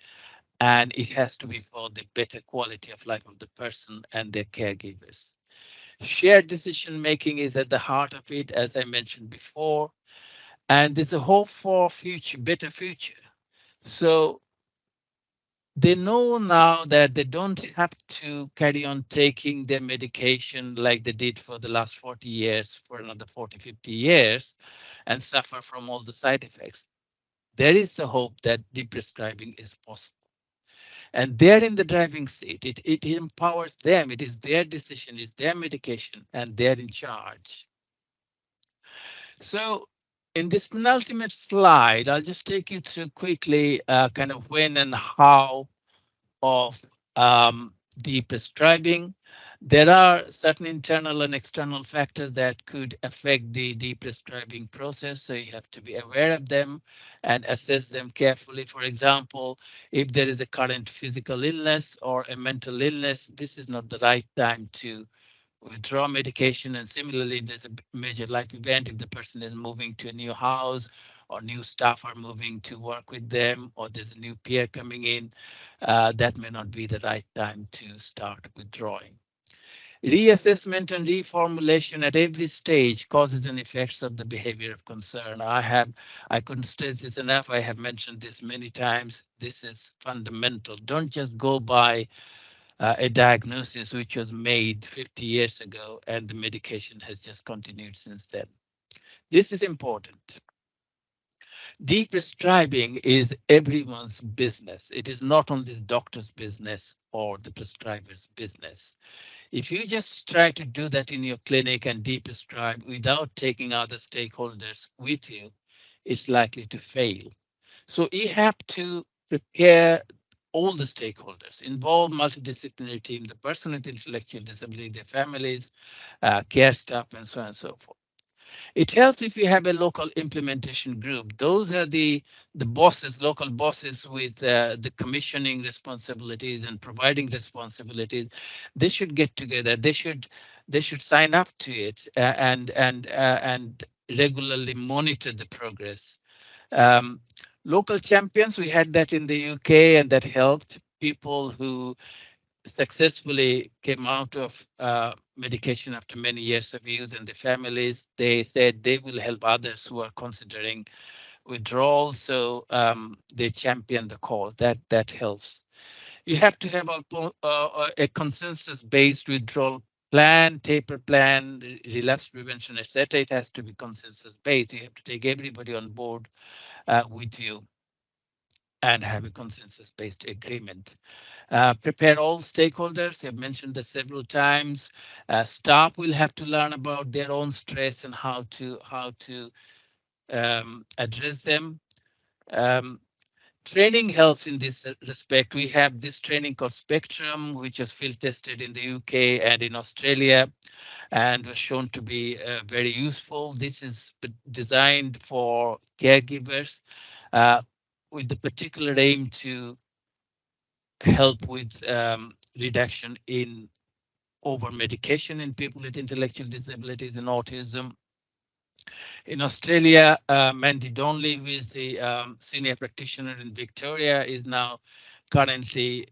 and it has to be for the better quality of life of the person and their caregivers. Shared decision making is at the heart of it, as I mentioned before, and there's a hope for better future. So they know now that they don't have to carry on taking their medication like they did for the last 40 years, for another 40, 50 years, and suffer from all the side effects. There is the hope that deprescribing is possible. And they're in the driving seat. It empowers them. It is their decision, it's their medication, and they're in charge. So In this penultimate slide, I'll just take you through quickly kind of when and how of prescribing. There are certain internal and external factors that could affect the prescribing process, so you have to be aware of them and assess them carefully. For example, if there is a current physical illness or a mental illness, this is not the right time to withdraw medication. And similarly, there's a major life event, if the person is moving to a new house or new staff are moving to work with them, or there's a new peer coming in, that may not be the right time to start withdrawing. Reassessment and reformulation at every stage causes and effects of the behavior of concern. I couldn't stress this enough. I have mentioned this many times. This is fundamental. Don't just go by a diagnosis which was made 50 years ago and the medication has just continued since then. This is important. Prescribing is everyone's business. It is not only the doctor's business or the prescriber's business. If you just try to do that in your clinic and prescribe without taking other stakeholders with you, it's likely to fail. So you have to prepare all the stakeholders, involve multidisciplinary team, the person with intellectual disability, their families, care staff, and so on and so forth. It helps if you have a local implementation group. Those are the bosses, local bosses with the commissioning responsibilities and providing responsibilities. They should get together. They should sign up to it and regularly monitor the progress. Local champions, we had that in the UK, and that helped people who successfully came out of medication after many years of use, and the families, they said they will help others who are considering withdrawal. So they champion the cause. That helps. You have to have a consensus-based withdrawal plan, taper plan, relapse prevention, etc. It has to be consensus-based. You have to take everybody on board with you and have a consensus-based agreement. Prepare all stakeholders. I've mentioned this several times. Staff will have to learn about their own stress and how to address them. Training helps in this respect. We have this training called Spectrum, which was field tested in the UK and in Australia, and was shown to be very useful. This is designed for caregivers with the particular aim to help with reduction in over medication in people with intellectual disabilities and autism. In Australia, Mandy Donnelly, who is the senior practitioner in Victoria, is now currently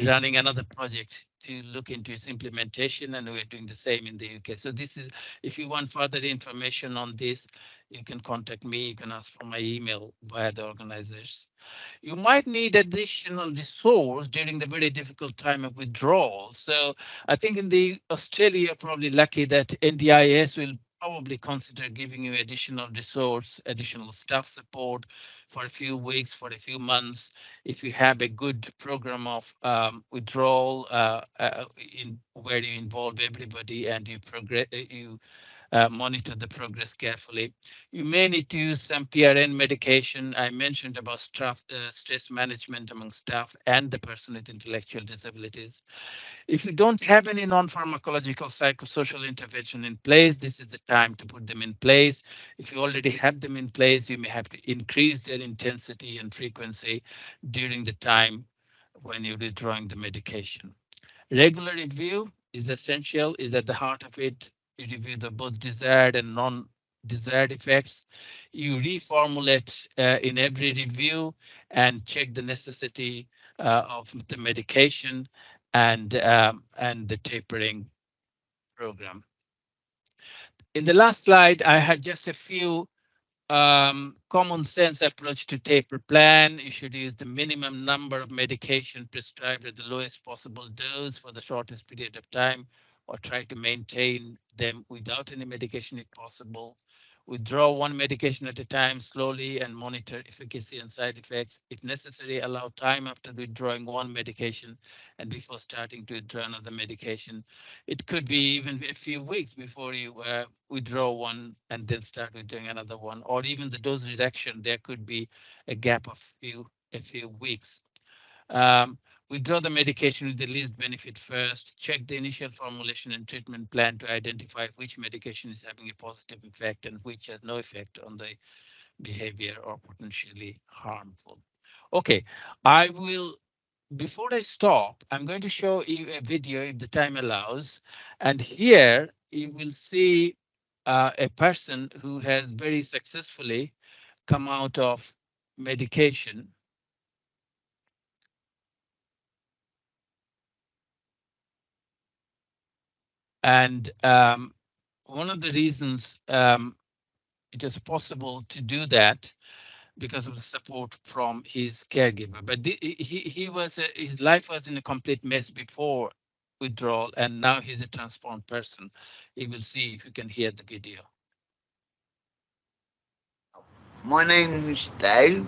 running another project to look into its implementation, and we're doing the same in the UK. So this is, if you want further information on this, you can contact me. You can ask for my email via the organizers. You might need additional resource during the very difficult time of withdrawal. So I think in the Australia, you're probably lucky that NDIS will probably consider giving you additional resource, additional staff support for a few weeks, for a few months, if you have a good program of withdrawal in where you involve everybody and you progress, you monitor the progress carefully. You may need to use some PRN medication. I mentioned about stress management among staff and the person with intellectual disabilities. If you don't have any non-pharmacological psychosocial intervention in place, this is the time to put them in place. If you already have them in place, you may have to increase their intensity and frequency during the time when you're withdrawing the medication. Regular review is essential, is at the heart of it. You review the both desired and non-desired effects. You reformulate in every review and check the necessity of the medication and the tapering program. In the last slide, I had just a few common sense approach to taper plan. You should use the minimum number of medication prescribed at the lowest possible dose for the shortest period of time, or try to maintain them without any medication if possible. Withdraw one medication at a time slowly and monitor efficacy and side effects. If necessary, allow time after withdrawing one medication and before starting to withdraw another medication. It could be even a few weeks before you withdraw one and then start withdrawing another one, or even the dose reduction. There could be a gap of a few weeks. Withdraw the medication with the least benefit first. Check the initial formulation and treatment plan to identify which medication is having a positive effect and which has no effect on the behavior or potentially harmful. Okay, I will, before I stop, I'm going to show you a video if the time allows. And here you will see a person who has very successfully come out of medication. And one of the reasons it is possible to do that because of the support from his caregiver. But his life was in a complete mess before withdrawal, and now he's a transformed person. You will see if you can hear the video. My name's Dave.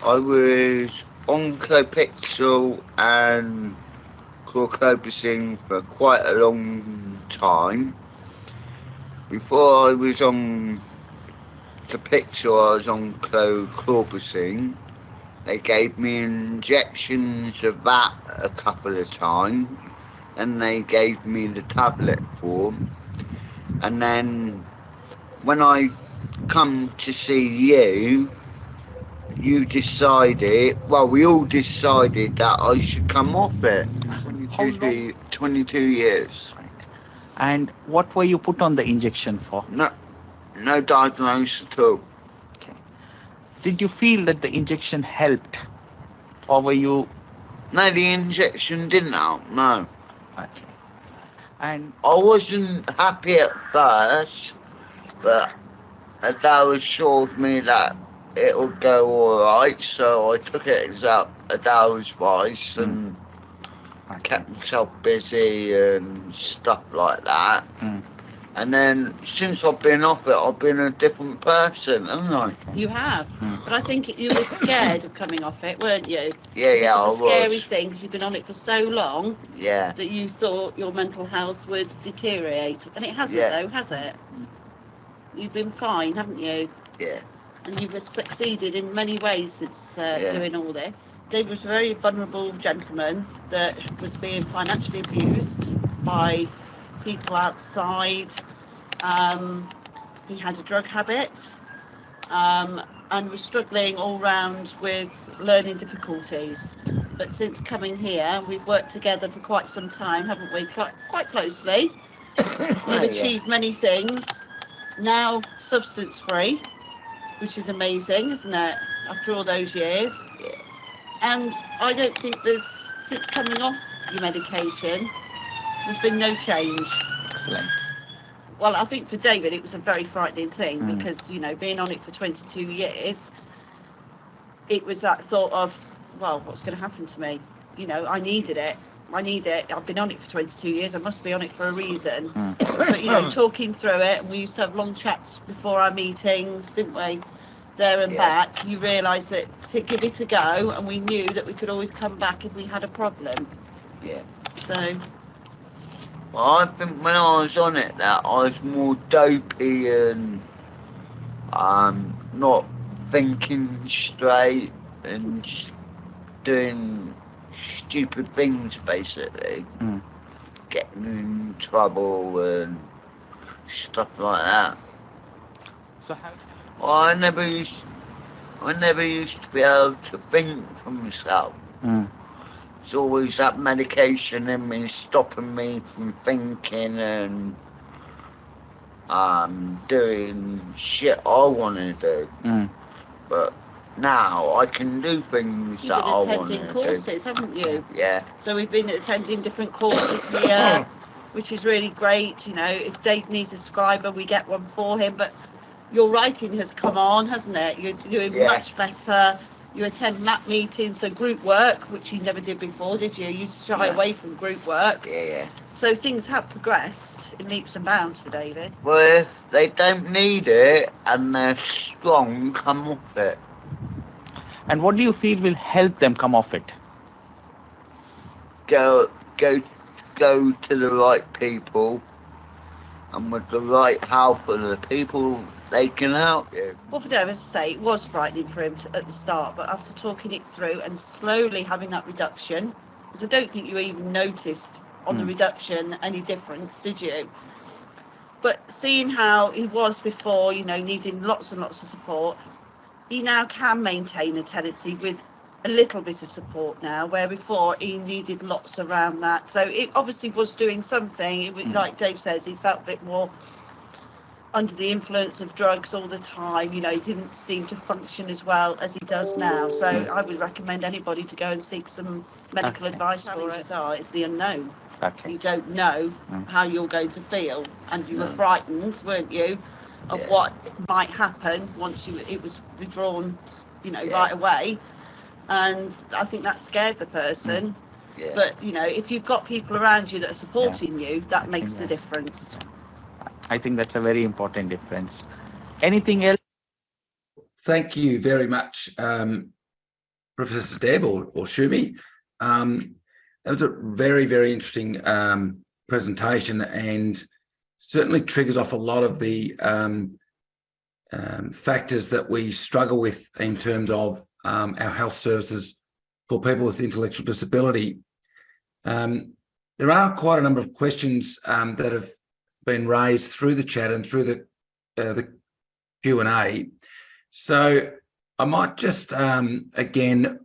I was on Clopixel and chlorpromazine for quite a long time. Before I was on Clopixel, I was on chlorpromazine. They gave me injections of that a couple of times, and they gave me the tablet form. And then when I come to see you, you decided, well, we all decided that I should come off it. 22 years. And what were you put on the injection for? No diagnosis at all. Okay. Did you feel that the injection helped, or were you? No, the injection didn't help, no. Okay. And I wasn't happy at first, but that assured me that it would go alright, so I took it as Adele's advice and kept myself busy and stuff like that. And then since I've been off it, I've been a different person, haven't I? You have, but I think you were scared of coming off it, weren't you? Yeah, it was a scary thing because you've been on it for so long. Yeah. That you thought your mental health would deteriorate, and it hasn't, though, has it? You've been fine, haven't you? Yeah. And you've succeeded in many ways since doing all this. Dave was a very vulnerable gentleman that was being financially abused by people outside. He had a drug habit and was struggling all round with learning difficulties. But since coming here, we've worked together for quite some time, haven't we? Quite closely. We've achieved many things. Now substance free, which is amazing, isn't it? After all those years. And I don't think since coming off your medication, there's been no change. Excellent. Well, I think for David, it was a very frightening thing because, you know, being on it for 22 years, it was that thought of, well, what's going to happen to me? You know, I needed it. I've been on it for 22 years. I must be on it for a reason. But, you know, talking through it, and we used to have long chats before our meetings, didn't we? There and back, you realise that to give it a go, and we knew that we could always come back if we had a problem. Yeah. So. Well, I think when I was on it, that I was more dopey and not thinking straight and just doing stupid things, basically. Getting in trouble and stuff like that. So how? Well, I never used to be able to think for myself. It's always that medication in me stopping me from thinking and doing shit I want to do. But now I can do things that I want to do. You've been attending courses, haven't you? Yeah. So we've been attending different courses here, which is really great. You know, if Dave needs a scriber, we get one for him. But your writing has come on, hasn't it? You're doing much better. You attend MAP meetings, so group work, which you never did before, did you? You shy away from group work. Yeah. So things have progressed in leaps and bounds for David. Well, if they don't need it and they're strong, come off it. And what do you feel will help them come off it? Go to the right people, and with the right help of the people, they can help you. Well, for David, as I say, it was frightening for him at the start, but after talking it through and slowly having that reduction, because I don't think you even noticed on the reduction any difference, did you? But seeing how he was before, you know, needing lots and lots of support, he now can maintain a tenancy with a little bit of support now, where before he needed lots around that. So it obviously was doing something. It was, like Dave says, he felt a bit more under the influence of drugs all the time. You know, he didn't seem to function as well as he does now. So I would recommend anybody to go and seek some medical advice for it. It's the unknown. You don't know how you're going to feel, and you were frightened, weren't you, of what might happen once it was withdrawn, you know, right away. And I think that scared the person. But, you know, if you've got people around you that are supporting you, that makes the difference. I think that's a very important difference. Anything else? Thank you very much, Professor Deb or Shoumi. That was a very, very interesting presentation, and certainly triggers off a lot of the factors that we struggle with in terms of our health services for people with intellectual disability. There are quite a number of questions that have been raised through the chat and through the Q&A. So I might just again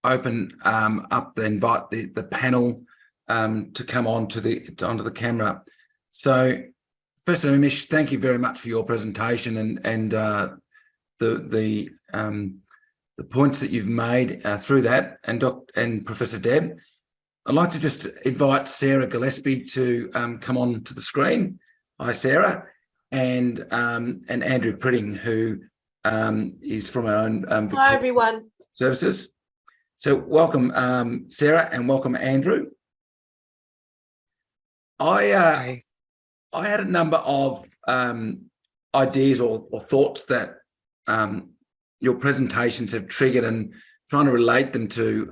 open up and invite the panel to come onto the camera. So first, Umesh, thank you very much for your presentation and the points that you've made through that, and Professor Deb. I'd like to just invite Sarah Gillespie to come on to the screen. Hi, Sarah, and Andrew Pridding, who is from our own Hi, everyone. Services. So welcome, Sarah, and welcome, Andrew. I had a number of ideas or thoughts that your presentations have triggered, and trying to relate them to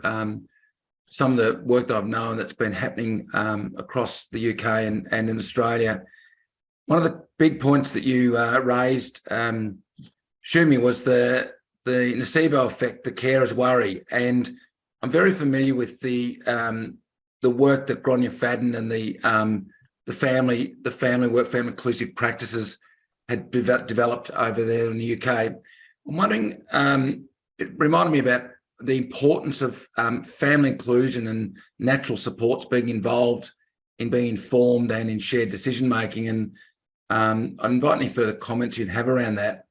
some of the work that I've known that's been happening across the UK and in Australia. One of the big points that you raised, Shoumi, was the nocebo effect, the carer's worry. And I'm very familiar with the work that Gráinne Fadden and the family work, family inclusive practices had developed over there in the UK. I'm wondering, it reminded me about the importance of family inclusion and natural supports being involved in being informed and in shared decision making. And I invite any further comments you'd have around that,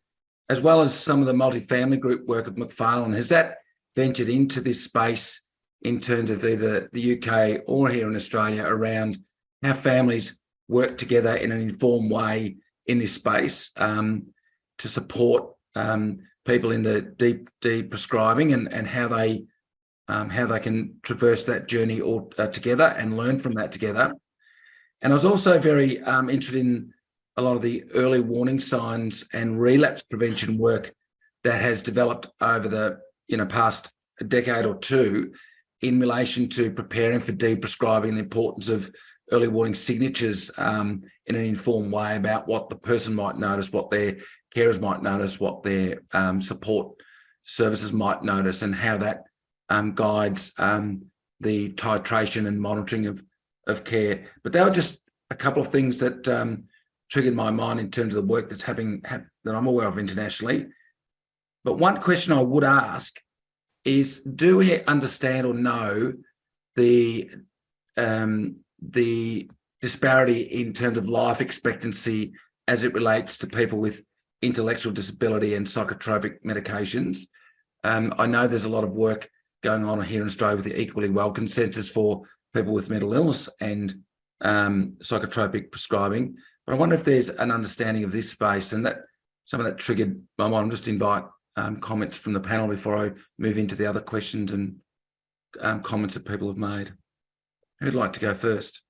as well as some of the multifamily group work of Macfarlane. Has that ventured into this space in terms of either the UK or here in Australia around how families work together in an informed way in this space to support people in the deep prescribing and how they can traverse that journey all together and learn from that together? And I was also very interested in a lot of the early warning signs and relapse prevention work that has developed over the past decade or two in relation to preparing for deprescribing and the importance of early warning signatures in an informed way about what the person might notice, what their carers might notice, what their support services might notice, and how that guides the titration and monitoring of care. But they were just a couple of things that triggered my mind in terms of the work that's happening that I'm aware of internationally. But one question I would ask is, do we understand or know the disparity in terms of life expectancy as it relates to people with intellectual disability and psychotropic medications? I know there's a lot of work going on here in Australia with the Equally Well consensus for people with mental illness and psychotropic prescribing. But I wonder if there's an understanding of this space, and that some of that triggered my mind. I'll just invite comments from the panel before I move into the other questions and comments that people have made. Who'd like to go first?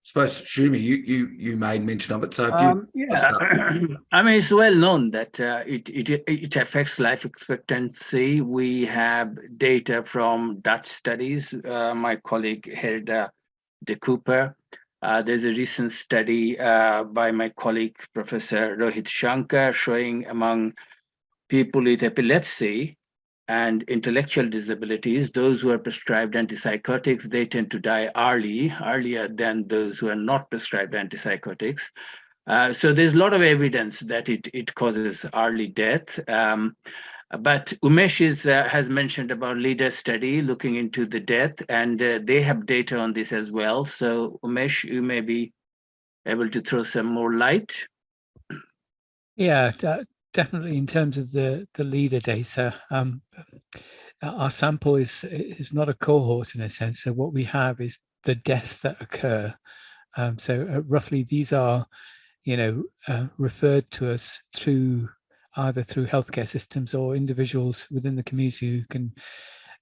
I suppose, Shoumi, you made mention of it. So if you I mean, it's well known that it affects life expectancy. We have data from Dutch studies. My colleague Herda de Cooper. There's a recent study by my colleague Professor Rohit Shankar showing among people with epilepsy and intellectual disabilities, those who are prescribed antipsychotics, they tend to die earlier than those who are not prescribed antipsychotics. So there's a lot of evidence that it causes early death. But Umesh has mentioned about LEADER study looking into the death, and they have data on this as well. So Umesh, you may be able to throw some more light. Yeah, definitely. In terms of the LEADER data, our sample is not a cohort in a sense. So what we have is the deaths that occur. So roughly these are, referred to us through either through healthcare systems or individuals within the community who can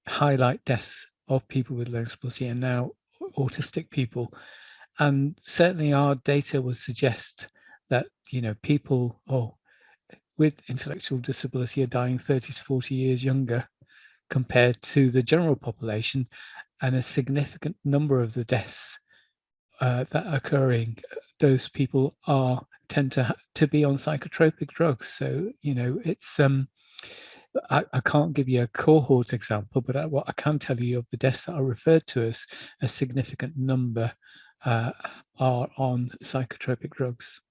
highlight deaths of people with learning disability and now autistic people. And certainly our data would suggest that, people with intellectual disability are dying 30 to 40 years younger compared to the general population, and a significant number of the deaths that are occurring, those people tend to be on psychotropic drugs. So it's I can't give you a cohort example, but what I can tell you of the deaths that are referred to as a significant number are on psychotropic drugs.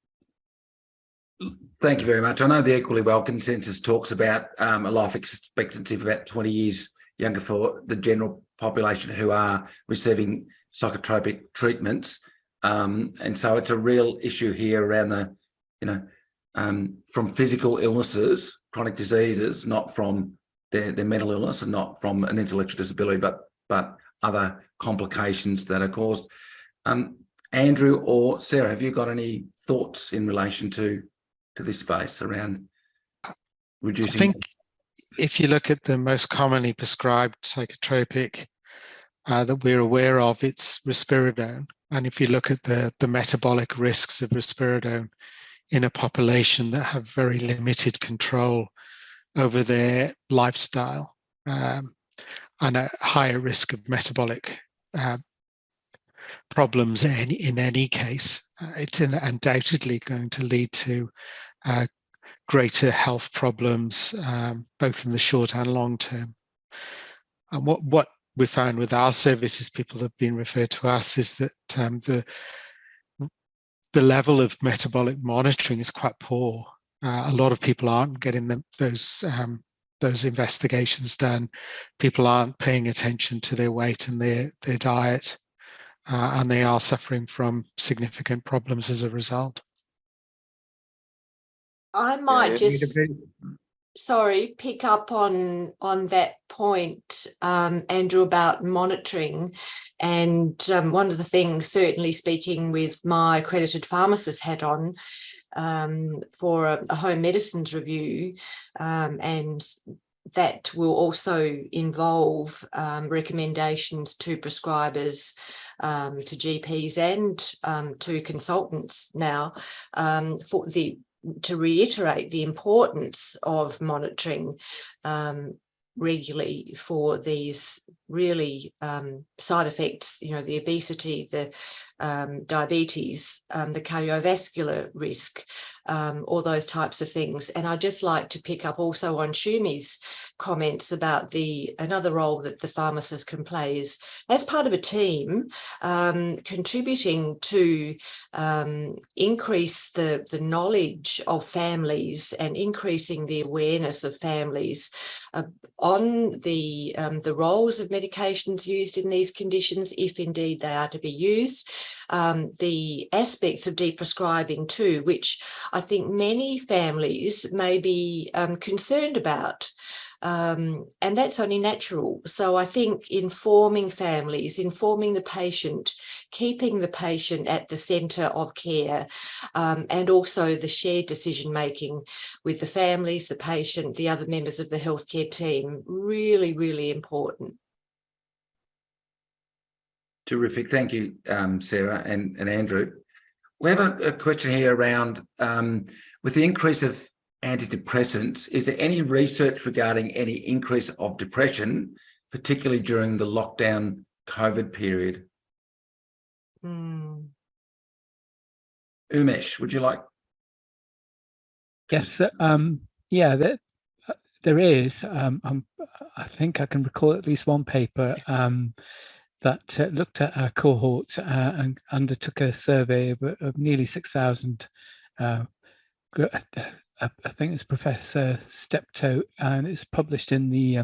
Thank you very much. I know the Equally Well consensus talks about a life expectancy of about 20 years younger for the general population who are receiving psychotropic treatments. And so it's a real issue here around the, from physical illnesses, chronic diseases, not from their mental illness and not from an intellectual disability, but other complications that are caused. Andrew or Sarah, have you got any thoughts in relation to this space around reducing? I think if you look at the most commonly prescribed psychotropic that we're aware of, it's risperidone. And if you look at the metabolic risks of risperidone in a population that have very limited control over their lifestyle and a higher risk of metabolic problems in any case, it's undoubtedly going to lead to greater health problems, both in the short and long term. And what we found with our services, people have been referred to us, is that the level of metabolic monitoring is quite poor. A lot of people aren't getting those investigations done. People aren't paying attention to their weight and their diet, and they are suffering from significant problems as a result. I might just, pick up on that point, Andrew, about monitoring. And one of the things, certainly speaking with my accredited pharmacist hat on for a home medicines review, and that will also involve recommendations to prescribers, to GPs and to consultants now to reiterate the importance of monitoring regularly for these really side effects, the obesity, the diabetes, the cardiovascular risk, all those types of things. And I'd just like to pick up also on Shoumi's comments about another role that the pharmacist can play is as part of a team, contributing to increase the knowledge of families and increasing the awareness of families on the roles of medications used in these conditions, if indeed they are to be used, the aspects of deprescribing too, which I think many families may be concerned about. and that's only natural. So I think informing families, informing the patient, keeping the patient at the centre of care, and also the shared decision making with the families, the patient, the other members of the healthcare team, really, really important. Terrific. Thank you, Sarah and Andrew. We have a question here around, with the increase of antidepressants, is there any research regarding any increase of depression, particularly during the lockdown COVID period? Umesh, would you like? Yes, yeah, there is. I think I can recall at least one paper that looked at our cohorts and undertook a survey of nearly 6,000. I think it's Professor Steptoe, and it's published in the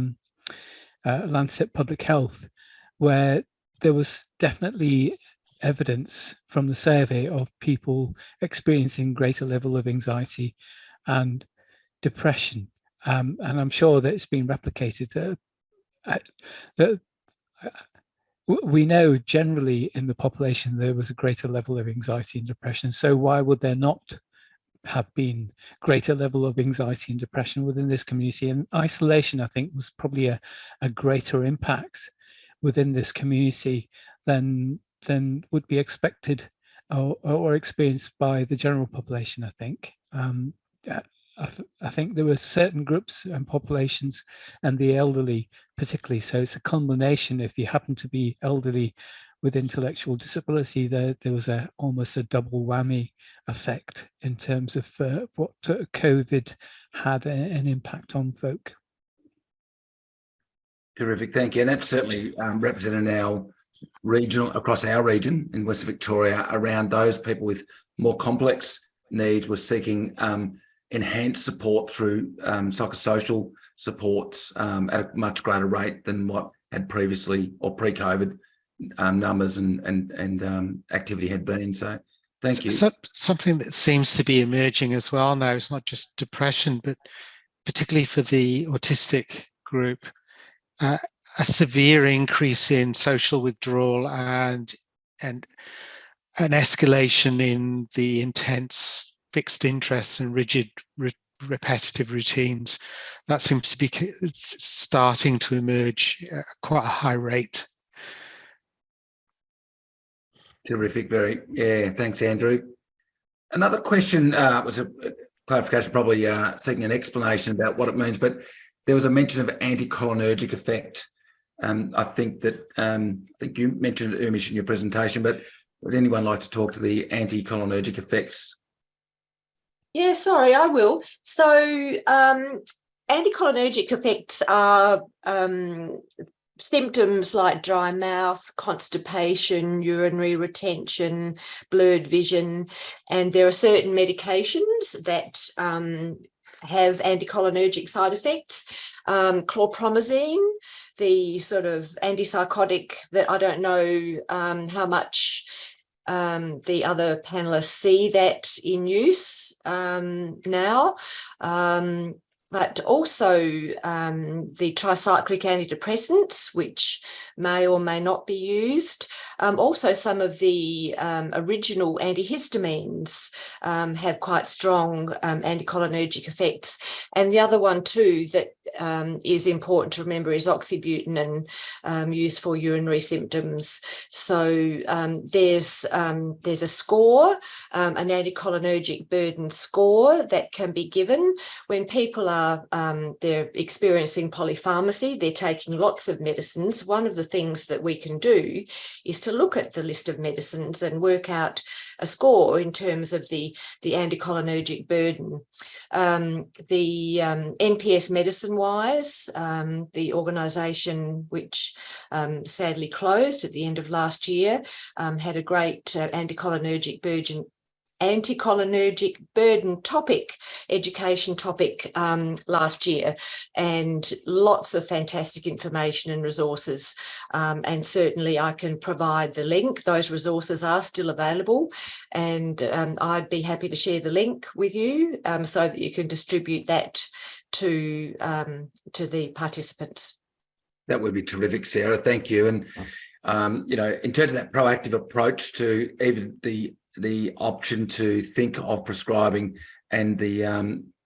Lancet Public Health, where there was definitely evidence from the survey of people experiencing greater level of anxiety and depression. And I'm sure that it's been replicated. We know generally in the population there was a greater level of anxiety and depression. So why would there not have been greater level of anxiety and depression within this community? And isolation, I think, was probably a greater impact within this community than would be expected or experienced by the general population, I think. I think there were certain groups and populations, and the elderly particularly, so it's a combination. If you happen to be elderly with intellectual disability, there was almost a double whammy effect in terms of what COVID had an impact on folk. Terrific, thank you. And that's certainly represented in our regional, across our region in Western Victoria, around those people with more complex needs. We're seeking enhanced support through psychosocial supports at a much greater rate than what had previously or pre-COVID numbers and activity had been. So thank you. So, something that seems to be emerging as well now is not just depression, but particularly for the autistic group, a severe increase in social withdrawal and an escalation in the intense fixed interests and rigid repetitive routines. That seems to be starting to emerge at quite a high rate. Terrific, thanks, Andrew. Another question was a clarification, probably seeking an explanation about what it means, but there was a mention of anticholinergic effect. I think that you mentioned it, Umesh, in your presentation, but would anyone like to talk to the anticholinergic effects? Yeah, sorry, I will. So anticholinergic effects are symptoms like dry mouth, constipation, urinary retention, blurred vision, and there are certain medications that have anticholinergic side effects. Chlorpromazine, the sort of antipsychotic that I don't know how much the other panelists see that in use now. But also the tricyclic antidepressants, which may or may not be used. Also, some of the original antihistamines have quite strong anticholinergic effects. And the other one too that is important to remember is oxybutynin, used for urinary symptoms. So there's a score, an anticholinergic burden score that can be given when people are they're experiencing polypharmacy, they're taking lots of medicines. One of the things that we can do is to look at the list of medicines and work out a score in terms of the anticholinergic burden. The NPS Medicine-wise, the organisation which sadly closed at the end of last year, had a great anticholinergic burden topic, education topic last year, and lots of fantastic information and resources. And certainly I can provide the link. Those resources are still available, and I'd be happy to share the link with you so that you can distribute that to the participants. That would be terrific, Sarah. Thank you. And you know, in terms of that proactive approach to even the option to think of prescribing and the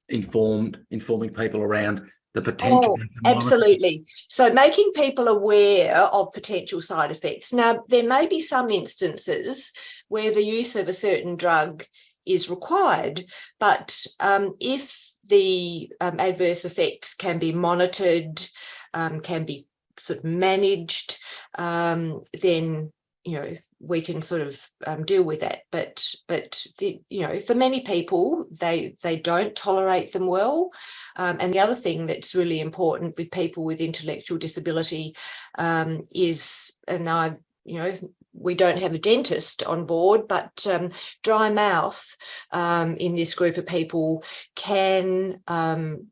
informing people around the potential. Oh, absolutely. So making people aware of potential side effects. Now, there may be some instances where the use of a certain drug is required, but if the adverse effects can be monitored, can be sort of managed, then, you know, we can sort of deal with that. But you know, for many people, they don't tolerate them well. And the other thing that's really important with people with intellectual disability is, and you know, we don't have a dentist on board, but dry mouth in this group of people can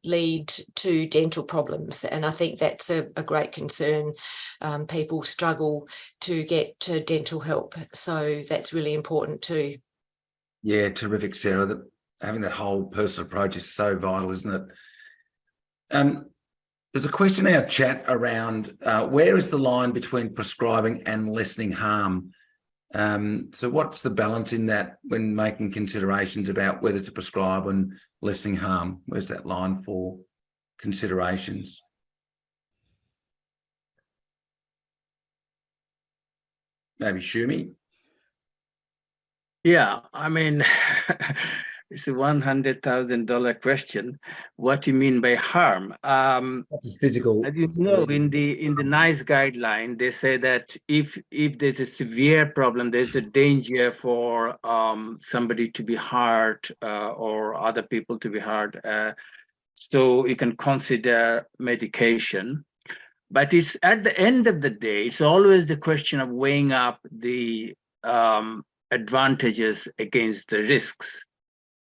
lead to dental problems. And I think that's a great concern. People struggle to get dental help. So that's really important too. Yeah, terrific, Sarah. That having that whole personal approach is so vital, isn't it? There's a question in our chat around where is the line between prescribing and lessening harm? So what's the balance in that when making considerations about whether to prescribe and lessening harm? Where's that line for considerations? Maybe Shoumi? Yeah, I mean, it's a $100,000 question. What do you mean by harm? It's physical. As you know, in the NICE guideline, they say that if there's a severe problem, there's a danger for somebody to be hurt or other people to be hurt. So you can consider medication. But it's at the end of the day, it's always the question of weighing up the advantages against the risks.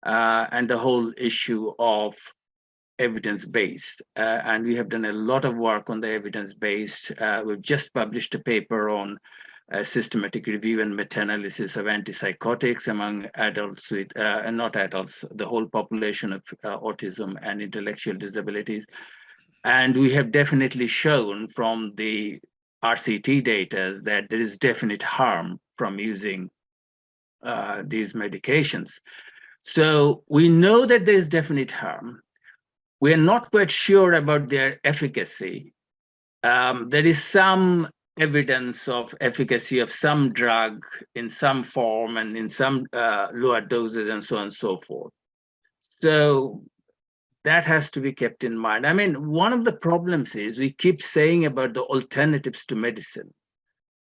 And the whole issue of evidence-based. And we have done a lot of work on the evidence-based. We've just published a paper on systematic review and meta-analysis of antipsychotics among adults with, and not adults, the whole population of autism and intellectual disabilities. And we have definitely shown from the RCT data that there is definite harm from using these medications. So we know that there is definite harm. We are not quite sure about their efficacy. There is some evidence of efficacy of some drug in some form and in some lower doses and so on and so forth. So that has to be kept in mind. I mean, one of the problems is we keep saying about the alternatives to medicine.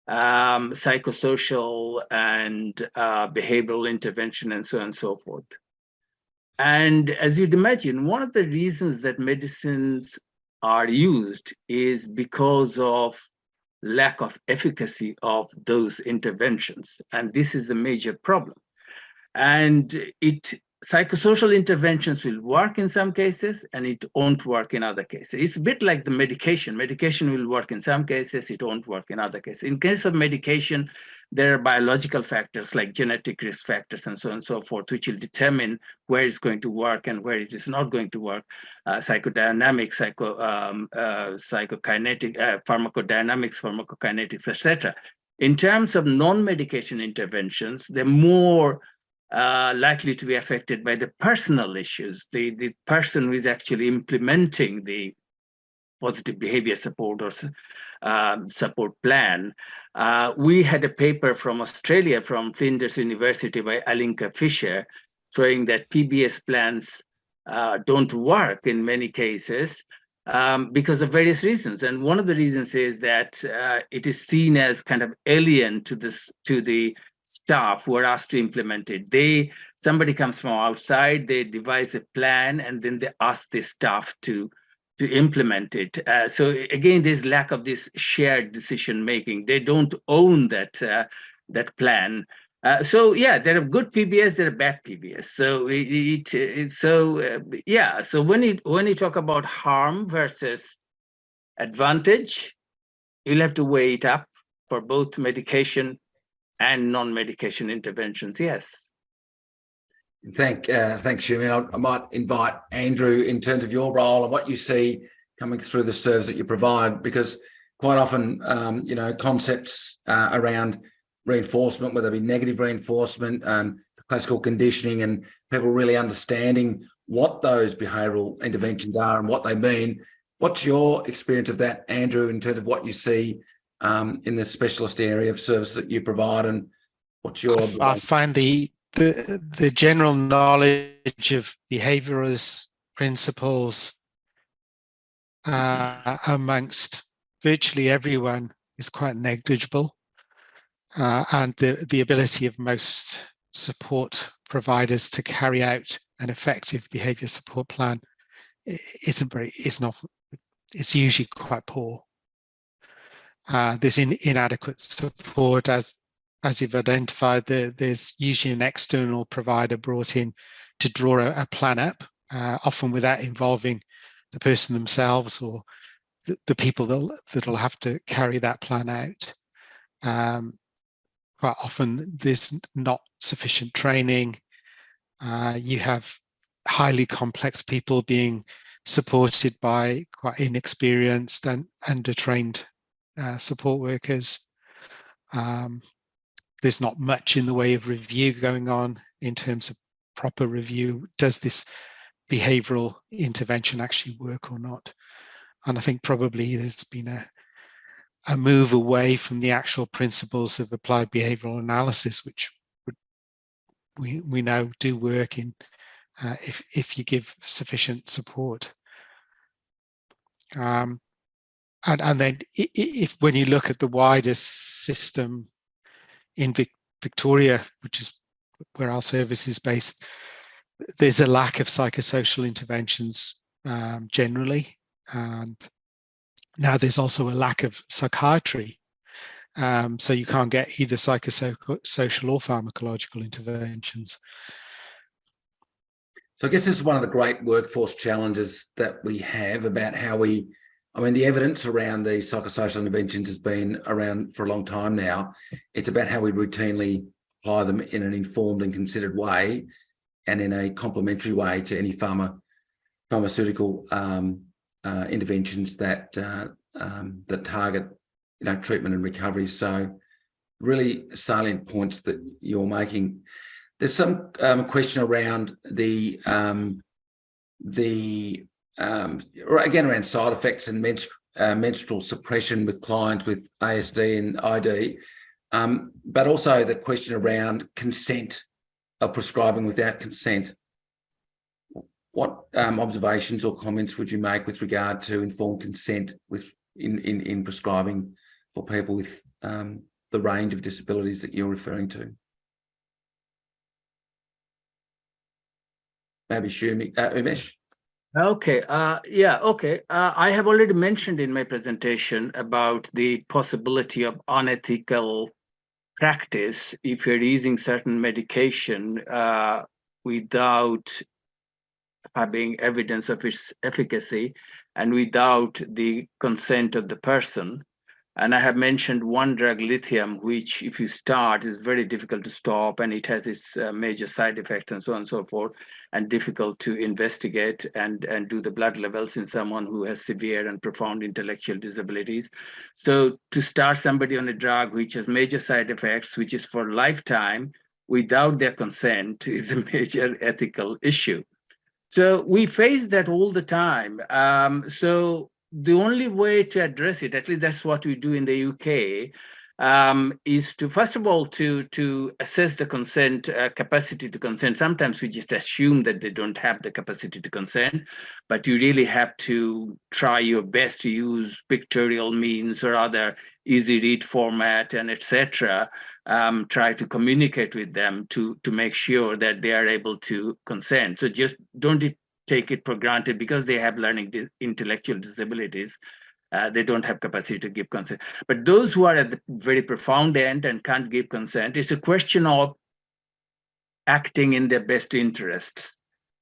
Psychosocial and behavioral intervention and so on and so forth. And as you'd imagine, one of the reasons that medicines are used is because of lack of efficacy of those interventions. And this is a major problem. And psychosocial interventions will work in some cases and it won't work in other cases. It's a bit like the medication. Medication will work in some cases, it won't work in other cases. In case of medication, there are biological factors like genetic risk factors and so on and so forth, which will determine where it's going to work and where it is not going to work. Psychodynamics, psychokinetic, pharmacodynamics, pharmacokinetics, etc. In terms of non-medication interventions, they're more likely to be affected by the personal issues, the person who is actually implementing the positive behavior support or support plan. We had a paper from Australia, from Flinders University by Alinka Fisher, showing that PBS plans don't work in many cases because of various reasons. And one of the reasons is that it is seen as kind of alien to the staff who are asked to implement it. Somebody comes from outside, they devise a plan, and then they ask the staff to implement it. So again, there's lack of this shared decision making. They don't own that plan. So yeah, there are good PBS, there are bad PBS. So So when you talk about harm versus advantage, you'll have to weigh it up for both medication and non-medication interventions, yes. Thanks, Shoumi. I might invite Andrew in terms of your role and what you see coming through the service that you provide, because quite often, concepts around reinforcement, whether it be negative reinforcement, classical conditioning, and people really understanding what those behavioural interventions are and what they mean. What's your experience of that, Andrew, in terms of what you see in the specialist area of service that you provide, and what's your... I find the general knowledge of behaviourist principles amongst virtually everyone is quite negligible, and the ability of most support providers to carry out an effective behaviour support plan it's usually quite poor. There's inadequate support, as you've identified. There's usually an external provider brought in to draw a plan up, often without involving the person themselves or the people that'll have to carry that plan out. Quite often there's not sufficient training. You have highly complex people being supported by quite inexperienced and undertrained support workers. There's not much in the way of review going on in terms of proper review. Does this behavioural intervention actually work or not? And I think probably there's been a move away from the actual principles of applied behavioural analysis, which we know do work in if you give sufficient support. And then when you look at the wider system in Victoria, which is where our service is based, there's a lack of psychosocial interventions generally, and now there's also a lack of psychiatry. So you can't get either psychosocial or pharmacological interventions. So I guess this is one of the great workforce challenges that we have about how the evidence around these psychosocial interventions has been around for a long time now. It's about how we routinely apply them in an informed and considered way, and in a complementary way to any pharmaceutical interventions that target treatment and recovery. So really salient points that you're making. There's some question around again around side effects and menstrual suppression with clients with ASD and ID, but also the question around consent, of prescribing without consent. What observations or comments would you make with regard to informed consent in prescribing for people with the range of disabilities that you're referring to? Maybe Umesh? Okay. I have already mentioned in my presentation about the possibility of unethical practice if you're using certain medication without having evidence of its efficacy and without the consent of the person. And I have mentioned one drug, lithium, which if you start is very difficult to stop, and it has its major side effects and so on and so forth, and difficult to investigate and do the blood levels in someone who has severe and profound intellectual disabilities. So to start somebody on a drug which has major side effects, which is for lifetime, without their consent is a major ethical issue. So we face that all the time. So the only way to address it, at least that's what we do in the UK, is to, first of all, to assess the consent, capacity to consent. Sometimes we just assume that they don't have the capacity to consent, but you really have to try your best to use pictorial means or other easy read format and etc. Try to communicate with them to make sure that they are able to consent. So just don't take it for granted because they have learning intellectual disabilities. They don't have capacity to give consent. But those who are at the very profound end and can't give consent, it's a question of acting in their best interests.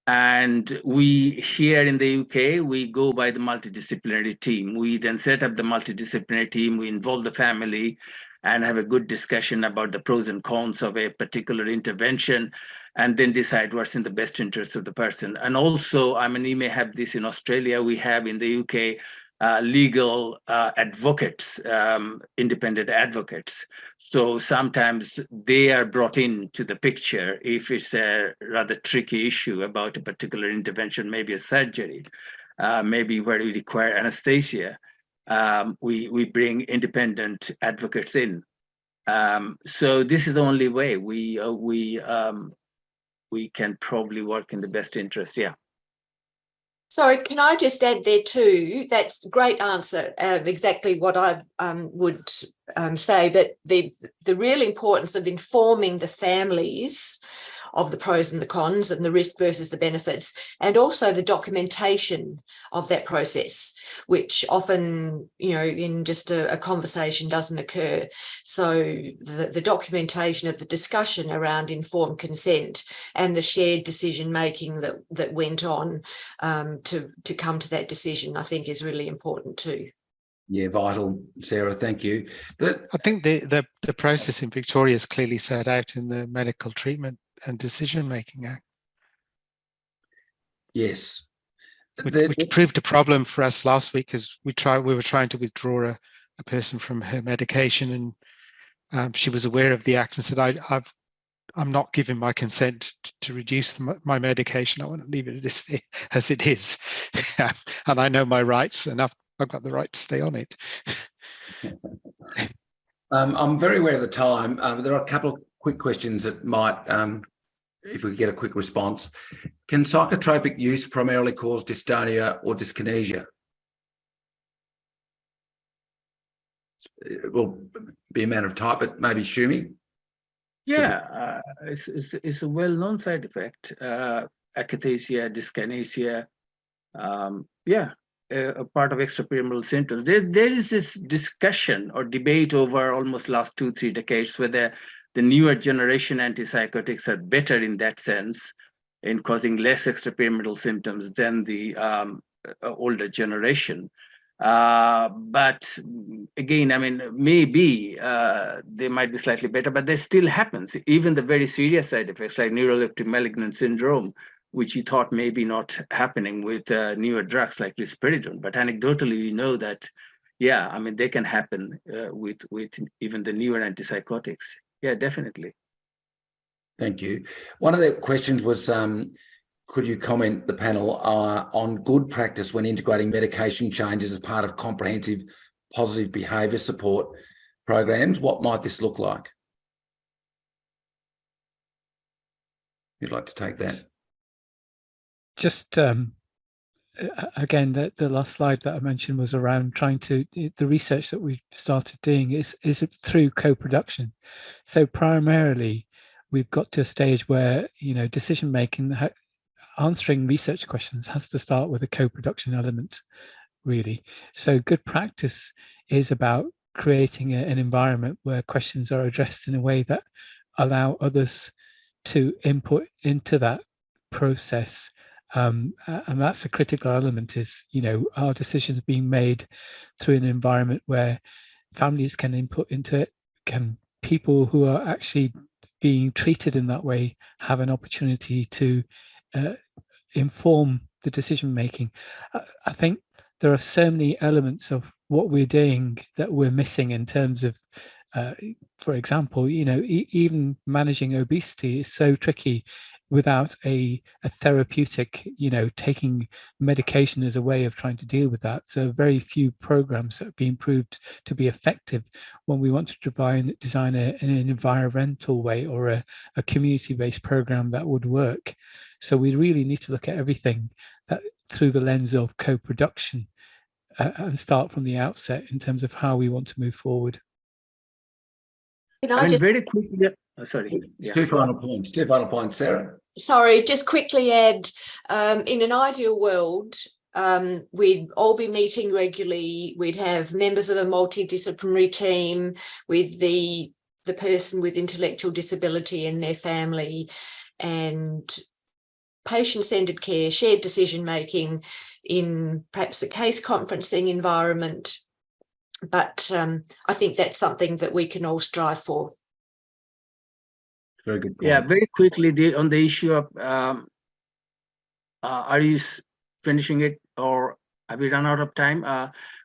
And we here in the UK, we go by the multidisciplinary team. We then set up the multidisciplinary team, we involve the family and have a good discussion about the pros and cons of a particular intervention. and then decide what's in the best interest of the person. And also, I mean, you may have this in Australia, we have in the UK, legal advocates, independent advocates. So sometimes they are brought into the picture if it's a rather tricky issue about a particular intervention, maybe a surgery, maybe where we require anesthesia. We bring independent advocates in. So this is the only way we can probably work in the best interest. Yeah. Sorry, can I just add there too? That's a great answer, exactly what I would say, but the real importance of informing the families of the pros and the cons and the risk versus the benefits, and also the documentation of that process, which often, you know, in just a conversation doesn't occur. So the documentation of the discussion around informed consent and the shared decision making that went on to come to that decision, I think is really important too. Yeah, vital, Sarah. Thank you. I think the process in Victoria is clearly set out in the Medical Treatment and Decision-Making Act. Yes. Which proved a problem for us last week, as we were trying to withdraw a person from her medication, and she was aware of the act and said, I'm not giving my consent to reduce my medication. I want to leave it as it is. And I know my rights, and I've got the right to stay on it. I'm very aware of the time. There are a couple of quick questions that might, if we could get a quick response. Can psychotropic use primarily cause dystonia or dyskinesia? It will be a matter of type, but maybe Shoumi? Yeah, it's a well-known side effect. Akathisia, dyskinesia, yeah, a part of extrapyramidal symptoms. There is this discussion or debate over almost last 2-3 decades whether the newer generation antipsychotics are better in that sense, in causing less extrapyramidal symptoms than the older generation. But again, I mean, maybe they might be slightly better, but there still happens. Even the very serious side effects like neuroleptic malignant syndrome, which you thought maybe not happening with newer drugs like risperidone. But anecdotally, you know that, yeah, I mean, they can happen with even the newer antipsychotics. Yeah, definitely. Thank you. One of the questions was, could you comment, the panel, on good practice when integrating medication changes as part of comprehensive positive behaviour support programs? What might this look like? You'd like to take that? Just again, the last slide that I mentioned was around trying to, the research that we've started doing is through co-production. So primarily, we've got to a stage where, you know, decision making, answering research questions has to start with a co-production element, really. So good practice is about creating an environment where questions are addressed in a way that allow others to input into that process. And that's a critical element, is, you know, our decisions being made through an environment where families can input into it, can people who are actually being treated in that way have an opportunity to inform the decision making. I think there are so many elements of what we're doing that we're missing in terms of, for example, you know, even managing obesity is so tricky without a therapeutic, you know, taking medication as a way of trying to deal with that. So very few programs that have been proved to be effective when we want to design an environmental way or a community-based program that would work. So we really need to look at everything that through the lens of co-production and start from the outset in terms of how we want to move forward. I mean, very quickly, sorry. Yeah. Two final points, Sarah. Sorry, just quickly add, in an ideal world, we'd all be meeting regularly. We'd have members of a multidisciplinary team with the person with intellectual disability and their family, and patient-centered care, shared decision-making in perhaps a case conferencing environment. But I think that's something that we can all strive for. Very good point. Yeah, very quickly, on the issue of, are you finishing it or have we run out of time?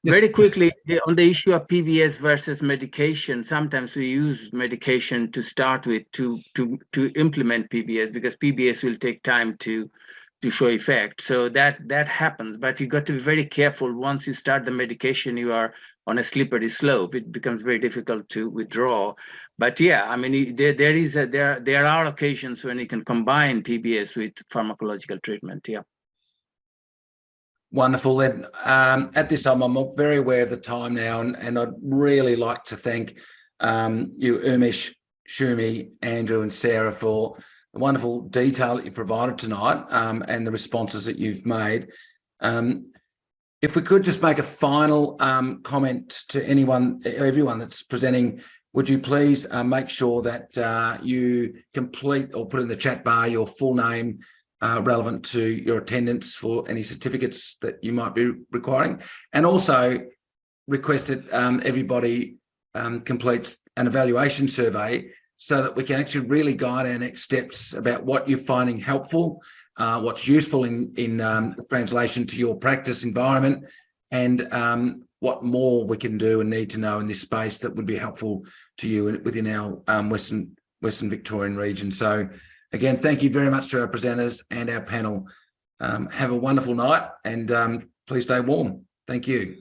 Yes. Very quickly, on the issue of PBS versus medication, sometimes we use medication to start with to implement PBS, because PBS will take time to show effect. So that happens, but you got to be very careful. Once you start the medication, you are on a slippery slope. It becomes very difficult to withdraw. But yeah, I mean, there are occasions when you can combine PBS with pharmacological treatment. Yeah. Wonderful. Then at this time, I'm very aware of the time now, and I'd really like to thank you, Umesh, Shoumi, Andrew, and Sarah for the wonderful detail that you provided tonight and the responses that you've made. If we could just make a final comment to everyone that's presenting, would you please make sure that you complete or put in the chat bar your full name relevant to your attendance for any certificates that you might be requiring, and also request that everybody completes an evaluation survey so that we can actually really guide our next steps about what you're finding helpful, what's useful in the translation to your practice environment, and what more we can do and need to know in this space that would be helpful to you within our Western Victorian region. So again, thank you very much to our presenters and our panel. Have a wonderful night, and please stay warm. Thank you.